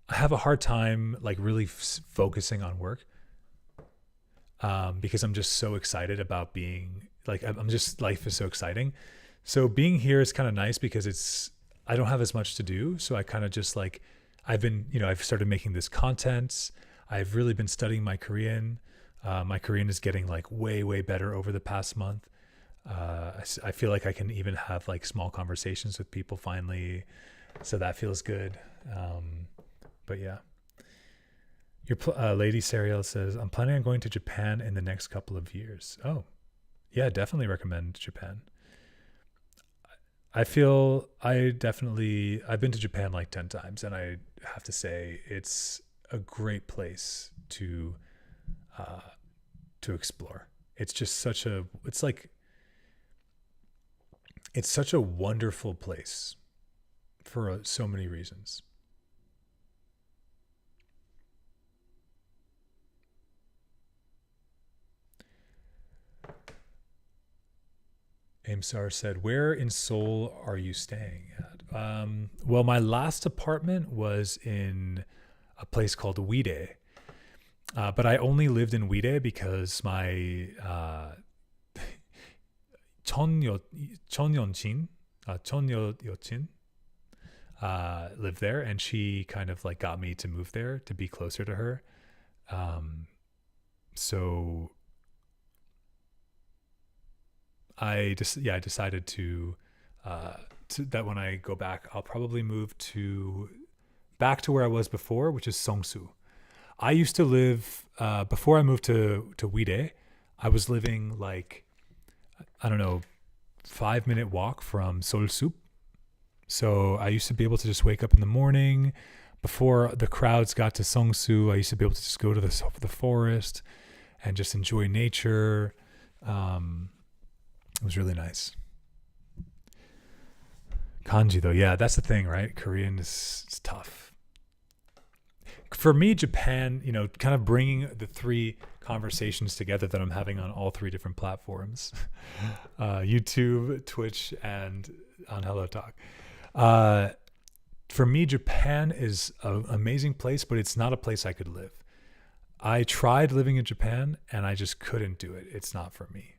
A: have a hard time like really focusing on work, because I'm just so excited about being like, I'm just, life is so exciting. So being here is kind of nice because I don't have as much to do. So I kind of just like, I've started making this content. I've really been studying my Korean. My Korean is getting like way, way better over the past month. I feel like I can even have like small conversations with people finally. So that feels good. But yeah. Your Lady Serial says, I'm planning on going to Japan in the next couple of years. Oh, yeah, definitely recommend Japan. I've been to Japan like 10 times, and I have to say it's a great place to explore. It's just it's such a wonderful place for so many reasons. Amsar said, where in Seoul are you staying at? Well, my last apartment was in a place called Uide. But I only lived in Uide because my Chonyeonchin lived there, and she kind of like got me to move there to be closer to her. So I decided to that when I go back, I'll probably move back to where I was before, which is Seongsu. I used to live before I moved to Uide. I was living like, I don't know, 5-minute walk from Seolsup. So I used to be able to just wake up in the morning before the crowds got to Seongsu. I used to be able to just go to the forest and just enjoy nature. It was really nice. Kanji though, yeah, that's the thing, right? Korean is tough. For me, Japan, kind of bringing the three conversations together that I'm having on all three different platforms, YouTube, Twitch, and on Hello Talk. For me, Japan is an amazing place, but it's not a place I could live. I tried living in Japan and I just couldn't do it. It's not for me.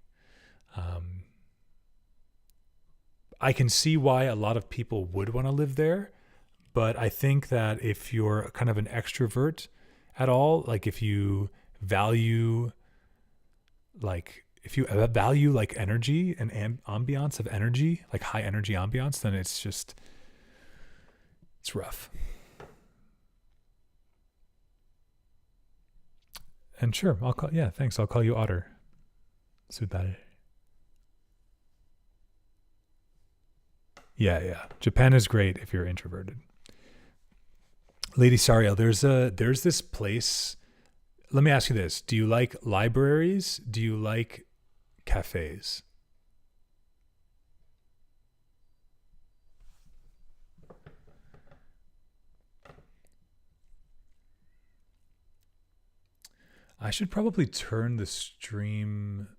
A: I can see why a lot of people would want to live there, but I think that if you're kind of an extrovert at all, like if you value like energy and ambiance of energy, like high energy ambiance, then it's rough. And sure, thanks. I'll call you Otter. Sudare. Yeah. Japan is great if you're introverted. Lady Sariel, there's this place. Let me ask you this. Do you like libraries? Do you like cafes? I should probably turn the stream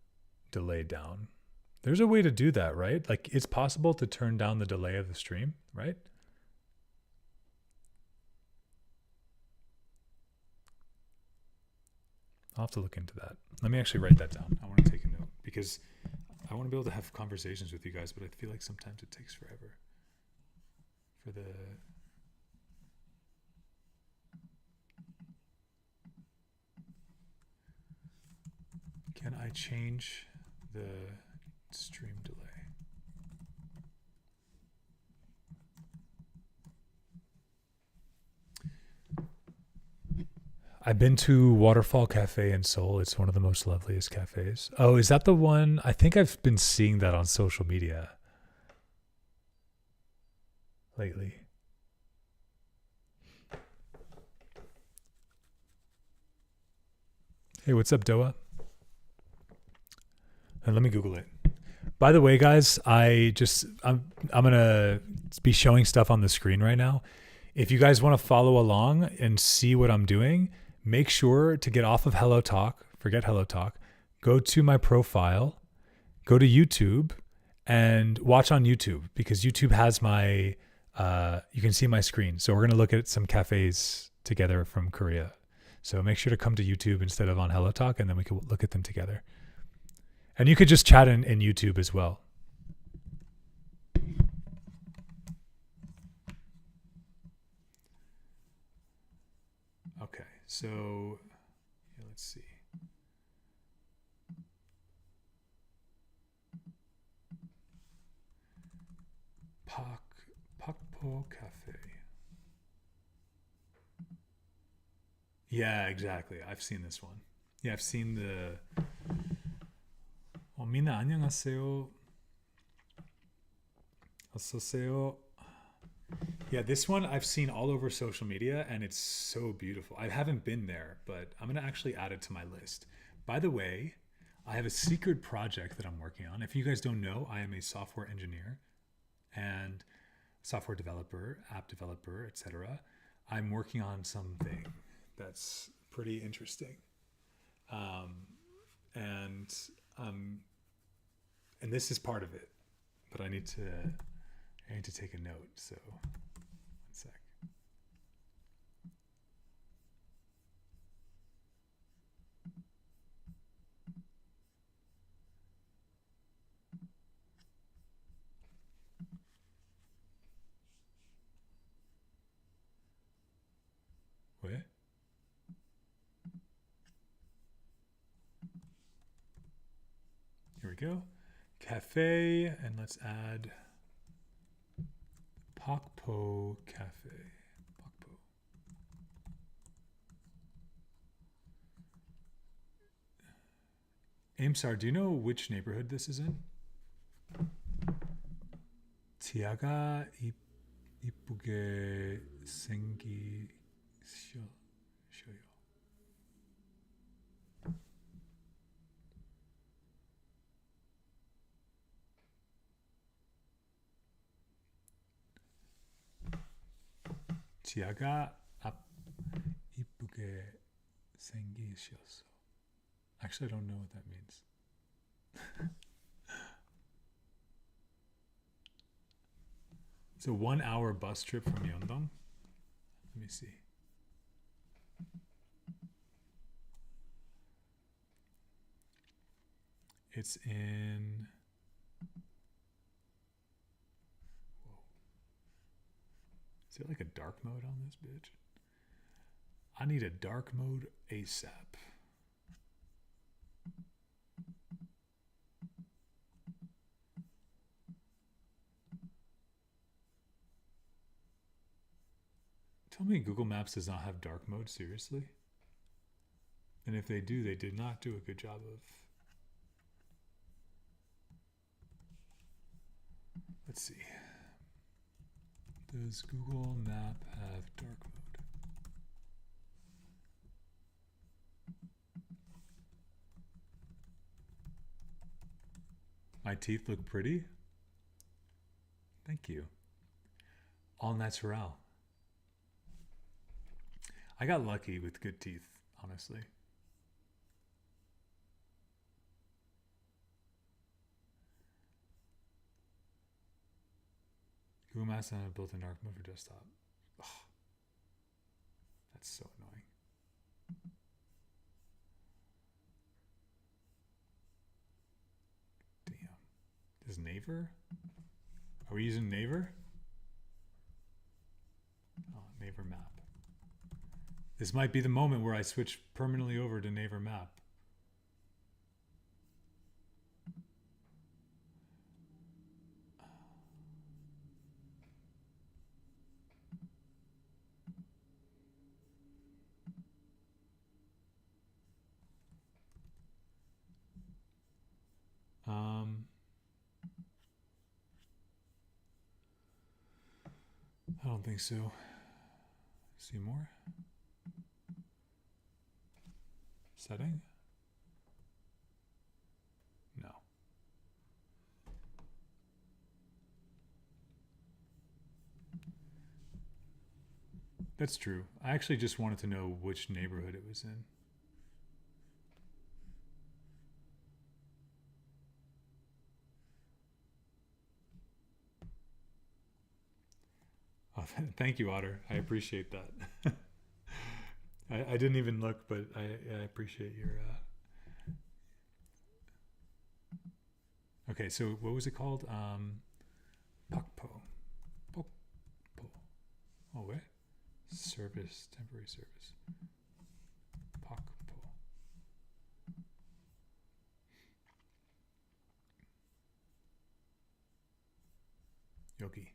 A: delay down. There's a way to do that, right? Like it's possible to turn down the delay of the stream, right? I'll have to look into that. Let me actually write that down. I want to take a note because I want to be able to have conversations with you guys, but I feel like sometimes it takes forever for the... Can I change the stream delay? I've been to Waterfall Cafe in Seoul. It's one of the most loveliest cafes. Oh, is that the one? I think I've been seeing that on social media lately. Hey, what's up, Doa? And let me Google it. By the way, guys, I'm gonna be showing stuff on the screen right now. If you guys want to follow along and see what I'm doing, make sure to get off of Hello Talk. Forget Hello Talk. Go to my profile. Go to YouTube and watch on YouTube because YouTube has my. You can see my screen. So we're gonna look at some cafes together from Korea. So make sure to come to YouTube instead of on Hello Talk, and then we can look at them together. And you could just chat in YouTube as well. Okay, so yeah, let's see. Pakpo Cafe. Yeah, exactly. I've seen this one. Yeah, I've seen the. 미나 안녕하세요. 어서오세요. Yeah, this one I've seen all over social media and it's so beautiful. I haven't been there, but I'm going to actually add it to my list. By the way, I have a secret project that I'm working on. If you guys don't know, I am a software engineer and software developer, app developer, etc. I'm working on something that's pretty interesting. And this is part of it, but I need to take a note. So, one sec. Wait. Here we go. Cafe, and let's add Pakpo Cafe. Pakpo. Aimsar, do you know which neighborhood this is in? 티아가 이쁘게 생기셔요. 지아가 이쁘게 생기셨어. Actually, I don't know what that means. It's a 1 hour bus trip from Yeongdong. Let me see. It's in. Whoa. Is there like a dark mode on this bitch? I need a dark mode ASAP. Tell me Google Maps does not have dark mode, seriously? And if they do, they did not do a good job of. Let's see. Does Google Map have dark mode? My teeth look pretty? Thank you. All natural. I got lucky with good teeth, honestly. Google Maps doesn't have built-in dark mode for desktop. Ugh. That's so annoying. Damn. Does Naver? Are we using Naver? Oh, Naver Map. This might be the moment where I switch permanently over to Naver Map. I don't think so. See more? Setting? No. That's true. I actually just wanted to know which neighborhood it was in. Oh, thank you, Otter. I appreciate that. I didn't even look, but I appreciate your. Okay, so what was it called? Pakpo. Pakpo. Oh, wait. Service, temporary service. Pakpo. Yogi.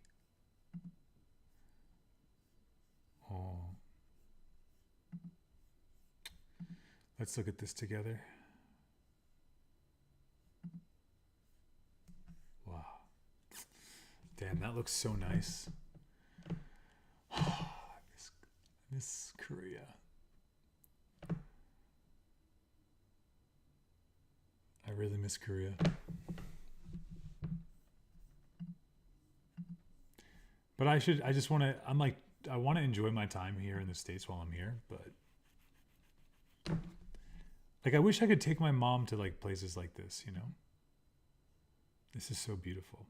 A: Oh. Let's look at this together. Wow. Damn, that looks so nice. I miss Korea. I really miss Korea. But I just want to, I want to enjoy my time here in the States while I'm here, but like, I wish I could take my mom to like places like this, you know? This is so beautiful.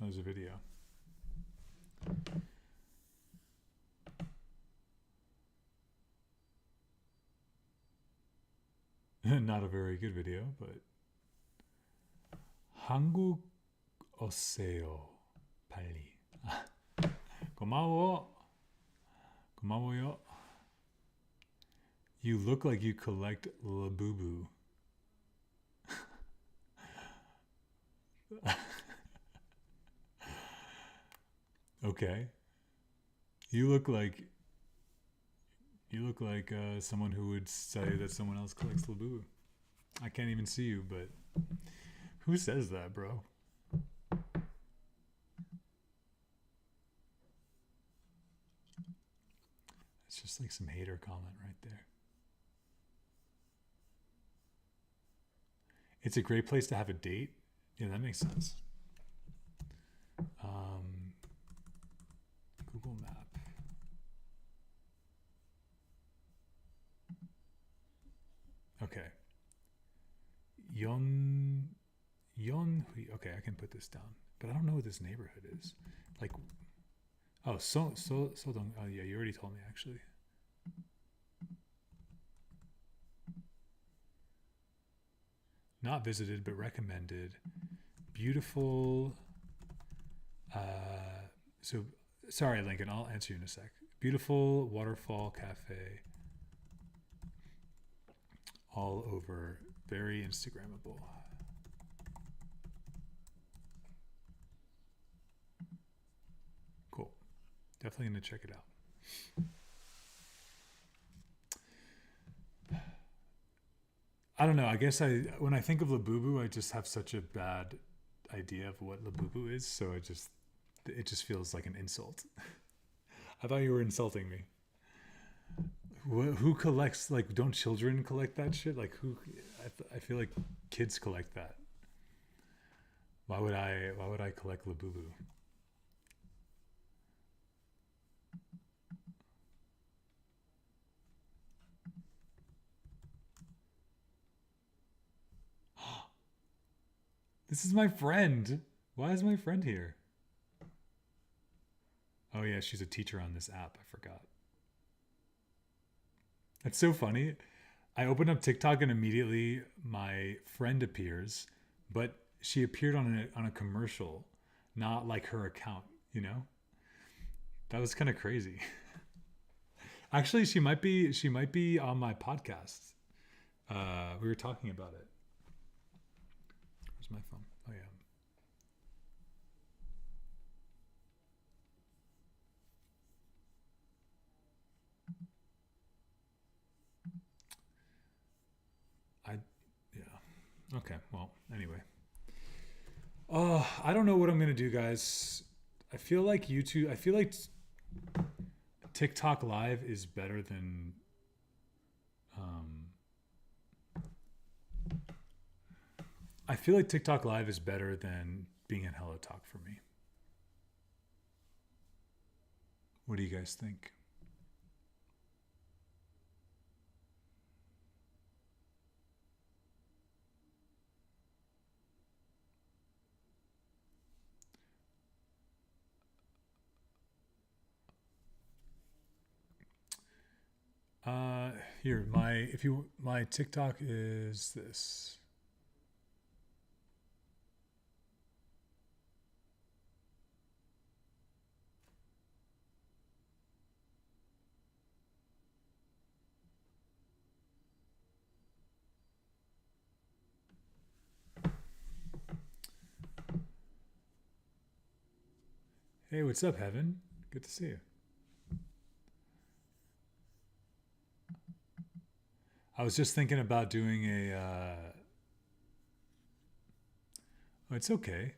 A: Oh, there's a video. Not a very good video, but 한국 오세요 빨리. 고마워. 고마워요. You look like you collect Labubu. Okay. You look like someone who would say that someone else collects Labubu. I can't even see you, but who says that, bro? It's just like some hater comment right there. It's a great place to have a date. Yeah, that makes sense. Google Map. Okay. Okay, I can put this down, but I don't know what this neighborhood is. Like, oh, so don't. Oh yeah, you already told me actually. Not visited, but recommended. Beautiful. So sorry, Lincoln. I'll answer you in a sec. Beautiful waterfall cafe. All over. Very Instagrammable. Cool. Definitely going to check it out. I don't know. I guess when I think of Labubu, I just have such a bad idea of what Labubu is. So it just feels like an insult. I thought you were insulting me. Who collects, like, don't children collect that shit? Like, who? I feel like kids collect that. Why would I collect Labubu? This is my friend. Why is my friend here? Oh yeah, she's a teacher on this app. I forgot. That's so funny. I open up TikTok and immediately my friend appears, but she appeared on a commercial, not like her account, you know? That was kind of crazy. Actually, she might be on my podcast. We were talking about it. Where's my phone? Oh yeah. Okay. Well, anyway. I don't know what I'm gonna do, guys. I feel like YouTube. I feel like TikTok Live is better than. Um, I feel like TikTok Live is better than being in Hello Talk for me. What do you guys think? Uh, Here, my TikTok is this. Hey, what's up, Heaven? Good to see you. I was just thinking about doing a. Oh, it's okay.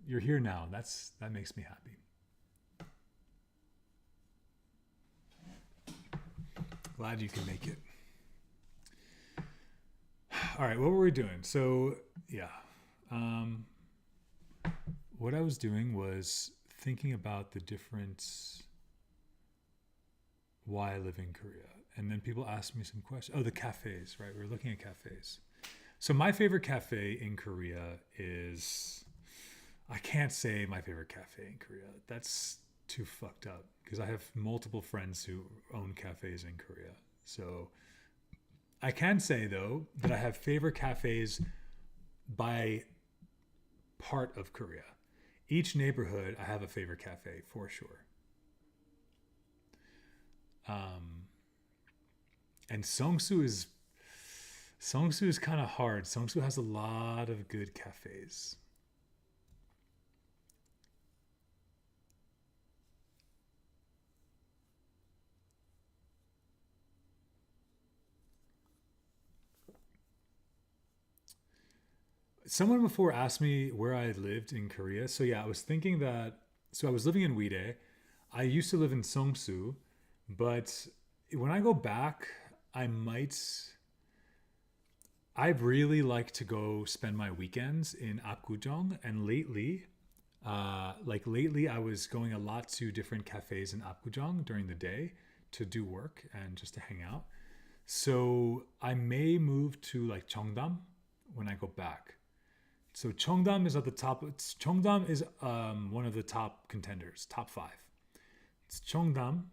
A: You're here now. That makes me happy. Glad you can make it. All right, what were we doing? So yeah, um, what I was doing was thinking about the different why I live in Korea, and then people asked me some questions. Oh, the cafes, right? We were looking at cafes. So my favorite cafe in Korea is. I can't say my favorite cafe in Korea. That's too fucked up because I have multiple friends who own cafes in Korea. So I can say though that I have favorite cafes by part of Korea. Each neighborhood, I have a favorite cafe for sure. Um, and Songsu is kind of hard. Songsu has a lot of good cafes. Someone before asked me where I lived in Korea. So yeah, I was thinking that. So I was living in Uide. I used to live in Songsu, but when I go back, I might. I really like to go spend my weekends in Apgujeong, and lately, I was going a lot to different cafes in Apgujeong during the day to do work and just to hang out. So I may move to like Cheongdam when I go back. So Cheongdam is at the top. Cheongdam is one of the top contenders, top five. It's Cheongdam,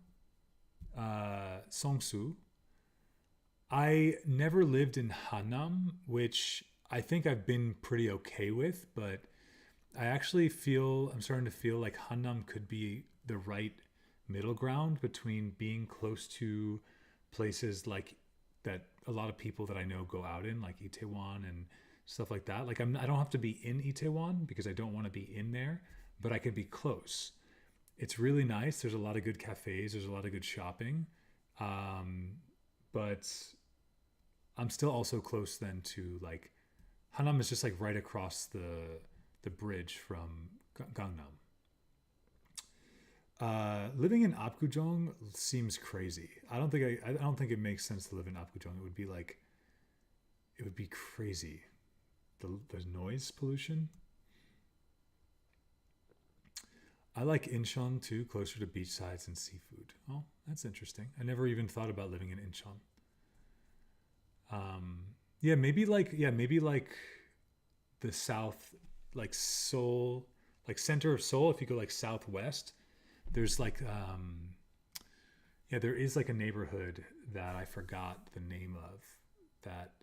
A: Songsu. I never lived in Hanam, which I think I've been pretty okay with, but I'm starting to feel like Hanam could be the right middle ground between being close to places like that a lot of people that I know go out in, like Itaewon and stuff like that. I don't have to be in Itaewon because I don't want to be in there, but I can be close. It's really nice. There's a lot of good cafes. There's a lot of good shopping, um, but I'm still also close then to like Hanam is just like right across the bridge from Gangnam. Living in Apgujeong seems crazy. I don't think it makes sense to live in Apgujeong. It would be crazy. The noise pollution. I like Incheon too, closer to beach sides and seafood. Oh, that's interesting. I never even thought about living in Incheon. Um, maybe like the south, like Seoul, like center of Seoul. If you go like southwest, there's like there is like a neighborhood that I forgot the name of that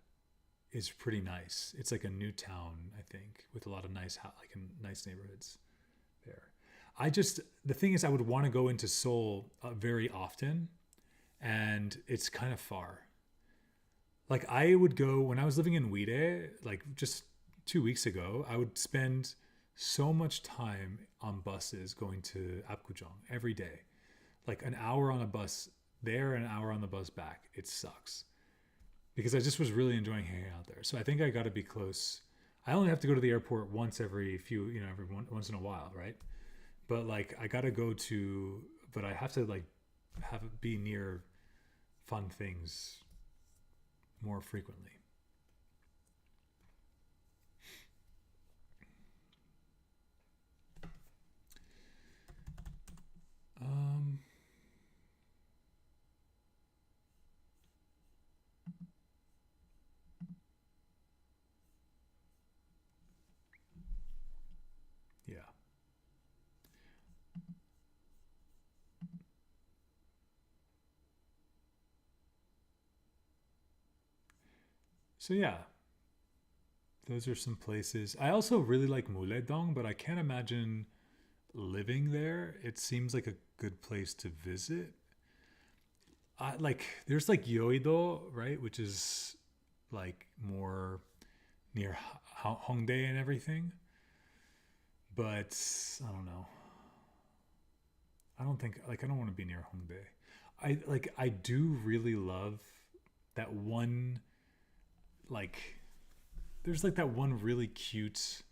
A: is pretty nice. It's like a new town, I think, with a lot of nice neighborhoods there. The thing is, I would want to go into Seoul very often, and it's kind of far. Like I would go when I was living in Uide, like just 2 weeks ago, I would spend so much time on buses going to Apgujeong every day. Like an hour on a bus there, an hour on the bus back. It sucks. because I just was really enjoying hanging out there. So I think I got to be close. I only have to go to the airport once every few, once in a while, right? But like I got to go to, but I have to like have it be near fun things more frequently. Um, yeah. So yeah, those are some places. I also really like Muledong, but I can't imagine living there. It seems like a good place to visit. I like there's like Yoido, right, which is like more near Hongdae and everything. But I don't know. I don't think like I don't want to be near Hongdae. I do really love that one like there's like that one really cute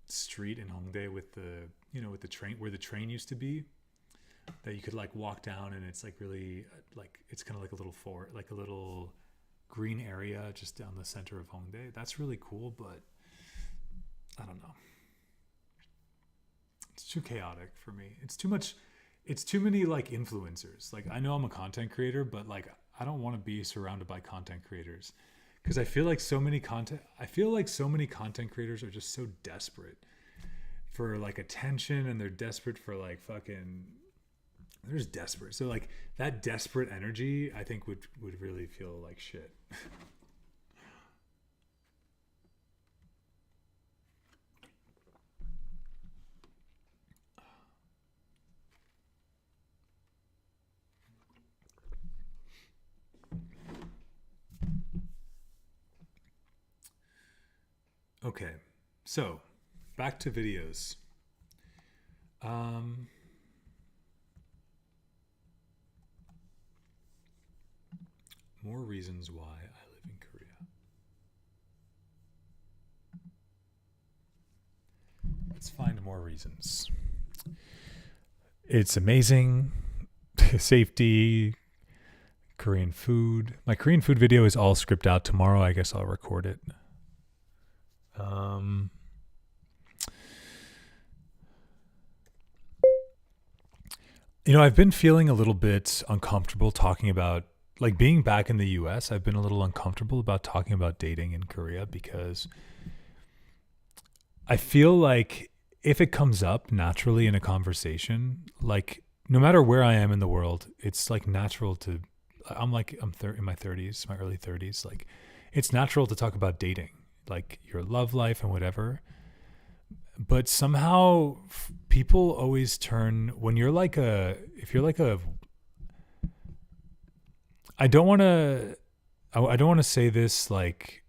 A: street in Hongdae with the with the train where the train used to be that you could like walk down and it's like really like it's kind of like a little fort like a little green area just down the center of Hongdae. That's really cool, but I don't know. It's too chaotic for me. It's too much. It's too many like influencers. Like I know I'm a content creator, but like I don't want to be surrounded by content creators because I feel like so many content. I feel like so many content creators are just so desperate for like attention, and they're desperate for like fucking. They're just desperate. So like that desperate energy, I think would really feel like shit. Okay, so back to videos. Um, More reasons why I live in Korea. Let's find more reasons. It's amazing. Safety, Korean food. My Korean food video is all scripted out tomorrow. I guess I'll record it. I've been feeling a little bit uncomfortable talking about like being back in the US. I've been a little uncomfortable about talking about dating in Korea because I feel like if it comes up naturally in a conversation, like no matter where I am in the world, it's like natural to in my 30s, my early 30s, like it's natural to talk about dating, like your love life and whatever. But somehow people always turn when you're like a if you're like a I don't want to I don't want to say this like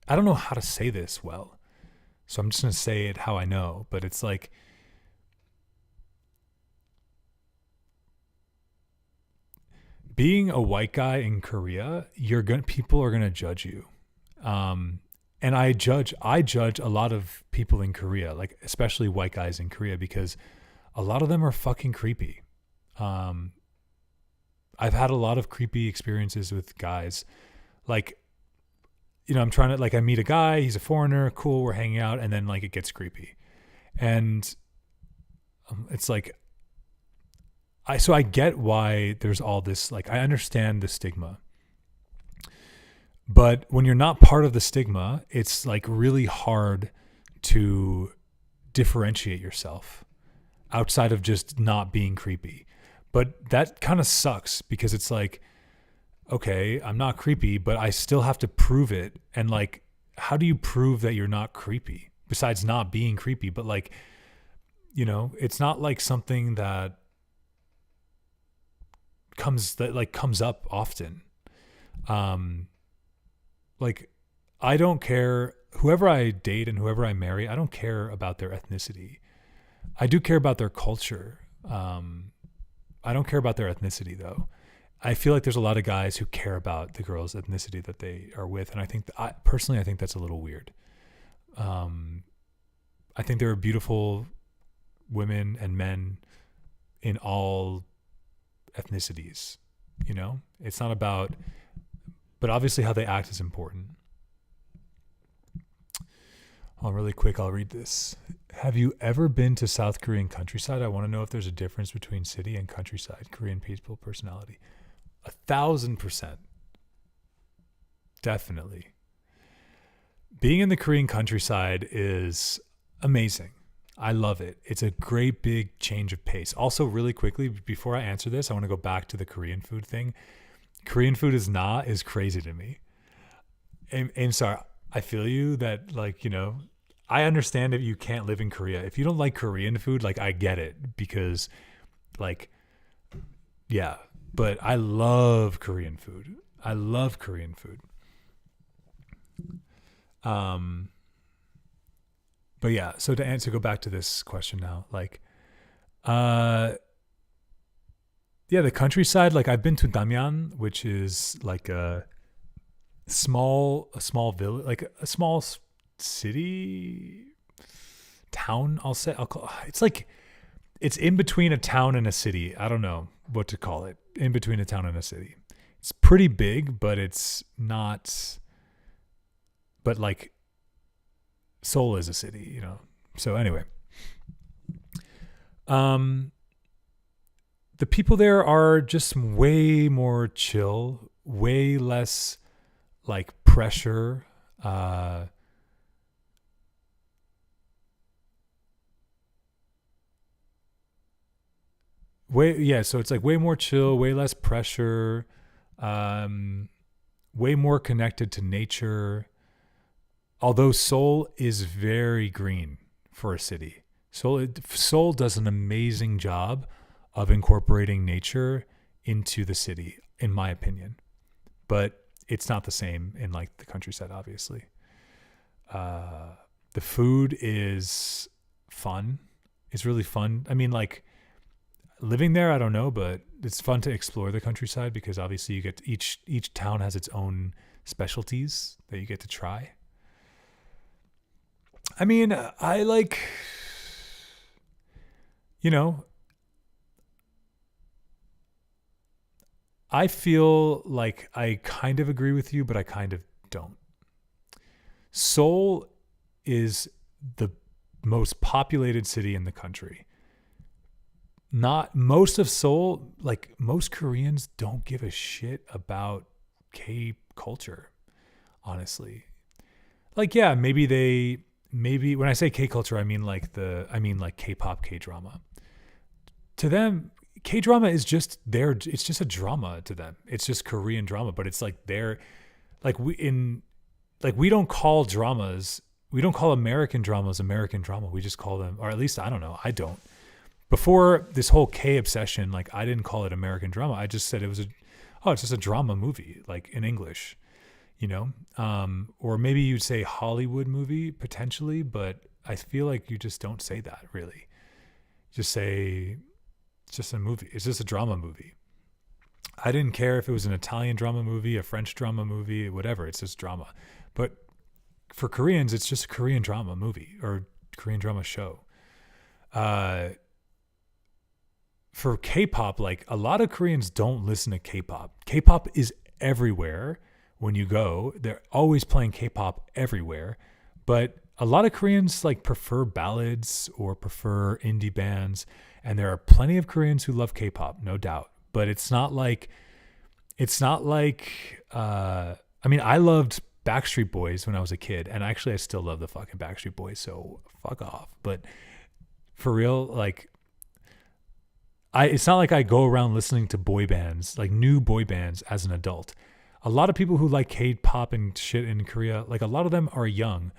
A: I don't know how to say this well. So I'm just going to say it how I know, but it's like being a white guy in Korea, people are going to judge you. And I judge a lot of people in Korea, like especially white guys in Korea, because a lot of them are fucking creepy. I've had a lot of creepy experiences with guys. Like, I'm trying to like I meet a guy, he's a foreigner, cool, we're hanging out, and then like it gets creepy, and it's like I get why there's all this. Like I understand the stigma. But when you're not part of the stigma, it's like really hard to differentiate yourself outside of just not being creepy. But that kind of sucks because it's like, okay, I'm not creepy, but I still have to prove it. And like, how do you prove that you're not creepy besides not being creepy? But like, it's not like something that comes up often. Like I don't care whoever I date and whoever I marry, I don't care about their ethnicity. I do care about their culture. I don't care about their ethnicity though. I feel like there's a lot of guys who care about the girl's ethnicity that they are with, and I think personally, I think that's a little weird. I think there are beautiful women and men in all ethnicities. You know, it's not about, but obviously how they act is important. Really quick, I'll read this. Have you ever been to South Korean countryside? I want to know if there's a difference between city and countryside. Korean peaceful personality. 1,000%. Definitely. Being in the Korean countryside is amazing. I love it. It's a great big change of pace. Also, really quickly, before I answer this, I want to go back to the Korean food thing. Korean food is crazy to me. And sorry, I feel you that, like, you know, I understand if you can't live in Korea. If you don't like Korean food, like, I get it because, like, yeah. But I love Korean food. I love Korean food. But yeah, so to go back to this question now, like, yeah, the countryside, like I've been to Damyeon, which is like a small village, like a small city, town, it's like, it's in between a town and a city. I don't know what to call it. In between a town and a city. It's pretty big, but it's not, but like, Seoul is a city, you know. So anyway, the people there are just way more chill, way less like pressure. So it's like way more chill, way less pressure, way more connected to nature. Although Seoul is very green for a city. Seoul does an amazing job of incorporating nature into the city, in my opinion. But it's not the same in like the countryside, obviously. The food is fun. It's really fun. I mean, like, living there, I don't know, but it's fun to explore the countryside because obviously you get each town has its own specialties that you get to try. I mean, I like, you know, I feel like I kind of agree with you, but I kind of don't. Seoul is the most populated city in the country. Not most of Seoul, like most Koreans don't give a shit about K culture, honestly. Like, yeah, maybe when I say K culture, I mean like K-pop, K-drama. To them, K-drama is just it's just a drama to them. It's just Korean drama, but it's like we don't call American dramas American drama. We just call them, or at least I don't know, I don't. Before this whole K obsession, like I didn't call it American drama. I just said it's just a drama movie, like in English. You know, or maybe you'd say Hollywood movie potentially, but I feel like you just don't say that really. Just say it's just a movie. It's just a drama movie. I didn't care if it was an Italian drama movie, a French drama movie, whatever. It's just drama. But for Koreans, it's just a Korean drama movie or Korean drama show. For K-pop, like a lot of Koreans don't listen to K-pop. K-pop is everywhere. When you go, they're always playing K-pop everywhere. But a lot of Koreans like prefer ballads or prefer indie bands. And there are plenty of Koreans who love K-pop, no doubt. But it's not like, I mean, I loved Backstreet Boys when I was a kid. And actually, I still love the fucking Backstreet Boys. So fuck off. But for real, like, it's not like I go around listening to boy bands, like new boy bands as an adult. A lot of people who like K-pop and shit in Korea, like a lot of them are young,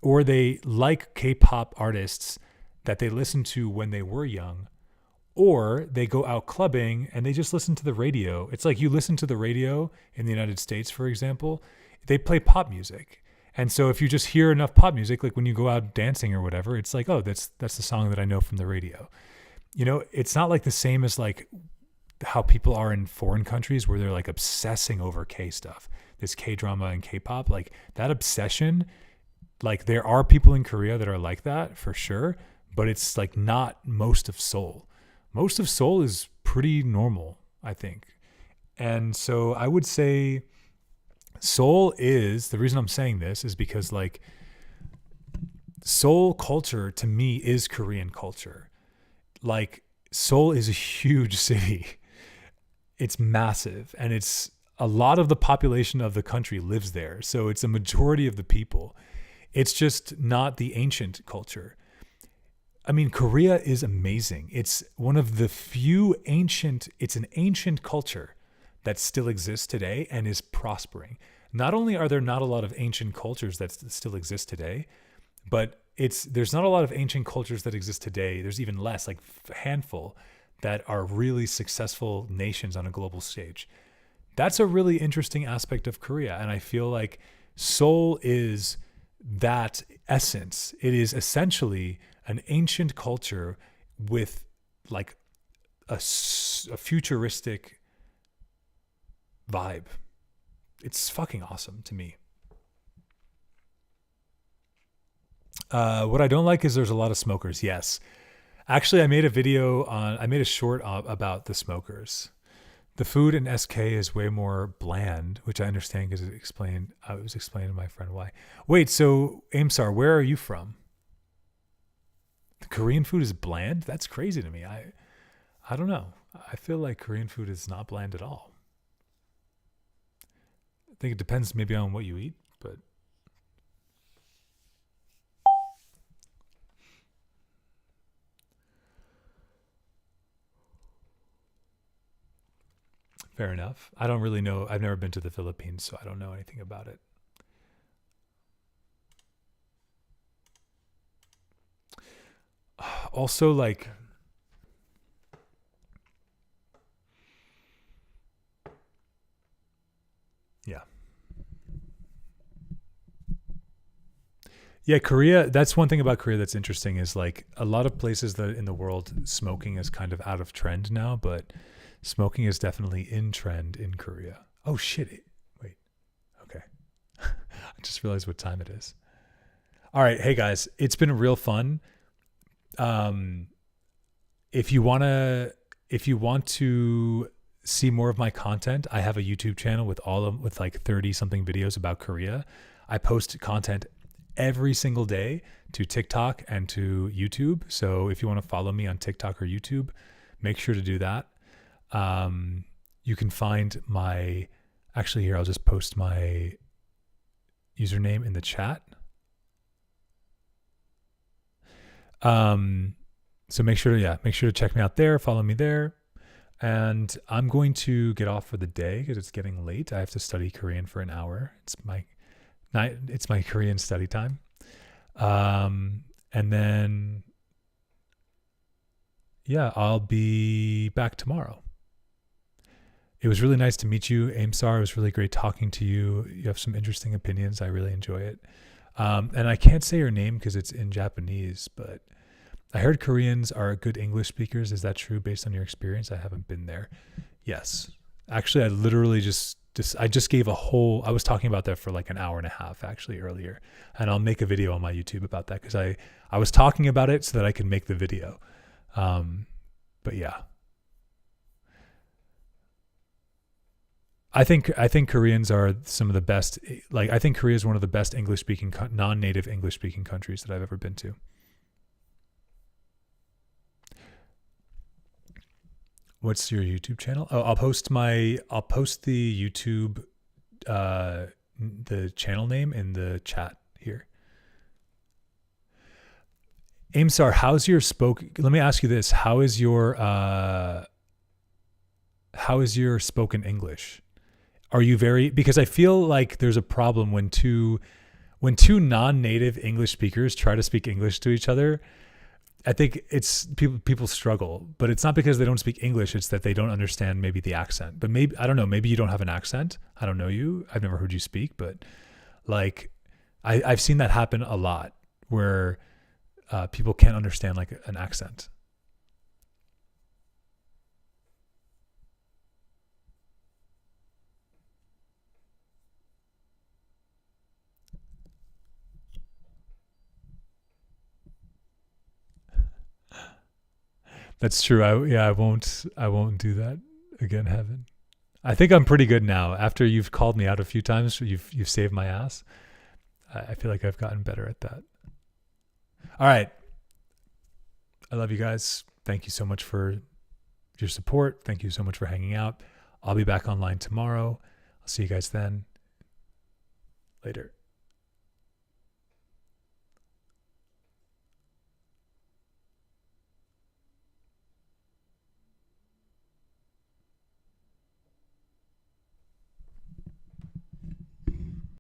A: or they like K-pop artists that they listened to when they were young, or they go out clubbing and they just listen to the radio. It's like you listen to the radio in the United States, for example, they play pop music. And so if you just hear enough pop music, like when you go out dancing or whatever, it's like, oh, that's the song that I know from the radio. You know, it's not like the same as like how people are in foreign countries where they're like obsessing over K stuff, this K drama and K-pop, like that obsession. Like there are people in Korea that are like that for sure, but it's like not most of Seoul. Most of Seoul is pretty normal, I think. And so I would say Seoul is, the reason I'm saying this is because like Seoul culture to me is Korean culture. Like Seoul is a huge city. It's massive, and it's a lot of the population of the country lives there. So it's a majority of the people. It's just not the ancient culture. I mean, Korea is amazing. It's one of the few it's an ancient culture that still exists today and is prospering. Not only are there not a lot of ancient cultures that still exist today, but there's not a lot of ancient cultures that exist today. There's even less, like a handful that are really successful nations on a global stage. That's a really interesting aspect of Korea. And I feel like Seoul is that essence. It is essentially an ancient culture with like a futuristic vibe. It's fucking awesome to me. What I don't like is there's a lot of smokers. Yes. Actually, I made a short about the smokers. The food in SK is way more bland, which I understand because I was explaining to my friend why. Wait, so Aimsar, where are you from? The Korean food is bland? That's crazy to me. I don't know. I feel like Korean food is not bland at all. I think it depends maybe on what you eat, but fair enough. I don't really know. I've never been to the Philippines, so I don't know anything about it. Also, like, yeah. Yeah, Korea, that's one thing about Korea that's interesting is like a lot of places that in the world smoking is kind of out of trend now, but smoking is definitely in trend in Korea. Oh shit. Wait. Okay. I just realized what time it is. All right, hey guys, it's been real fun. If you want to see more of my content, I have a YouTube channel with like 30 something videos about Korea. I post content every single day to TikTok and to YouTube. So if you want to follow me on TikTok or YouTube, make sure to do that. You can find actually here, I'll just post my username in the chat. So make sure to check me out there, follow me there. And I'm going to get off for the day because it's getting late. I have to study Korean for an hour. It's my Korean study time. And then, yeah, I'll be back tomorrow. It was really nice to meet you, Aimsar. It was really great talking to you. You have some interesting opinions. I really enjoy it. And I can't say your name because it's in Japanese, but I heard Koreans are good English speakers. Is that true based on your experience? I haven't been there. Yes. Actually, I literally I just gave I was talking about that for like an hour and a half actually earlier. And I'll make a video on my YouTube about that because I was talking about it so that I can make the video. But yeah. I think Koreans are some of the best. Like I think Korea is one of the best English-speaking, non-native English-speaking countries that I've ever been to. What's your YouTube channel? Oh, I'll post the YouTube, the channel name in the chat here. Aimsar, how's your let me ask you this. How is your spoken English? Are you because I feel like there's a problem when two non-native English speakers try to speak English to each other. I think it's people struggle, but it's not because they don't speak English. It's that they don't understand maybe the accent, but maybe, I don't know, maybe you don't have an accent. I don't know you. I've never heard you speak, but like I've seen that happen a lot where people can't understand like an accent. That's true. I won't do that again, Heaven. I think I'm pretty good now. After you've called me out a few times, you've saved my ass. I feel like I've gotten better at that. All right. I love you guys. Thank you so much for your support. Thank you so much for hanging out. I'll be back online tomorrow. I'll see you guys then. Later.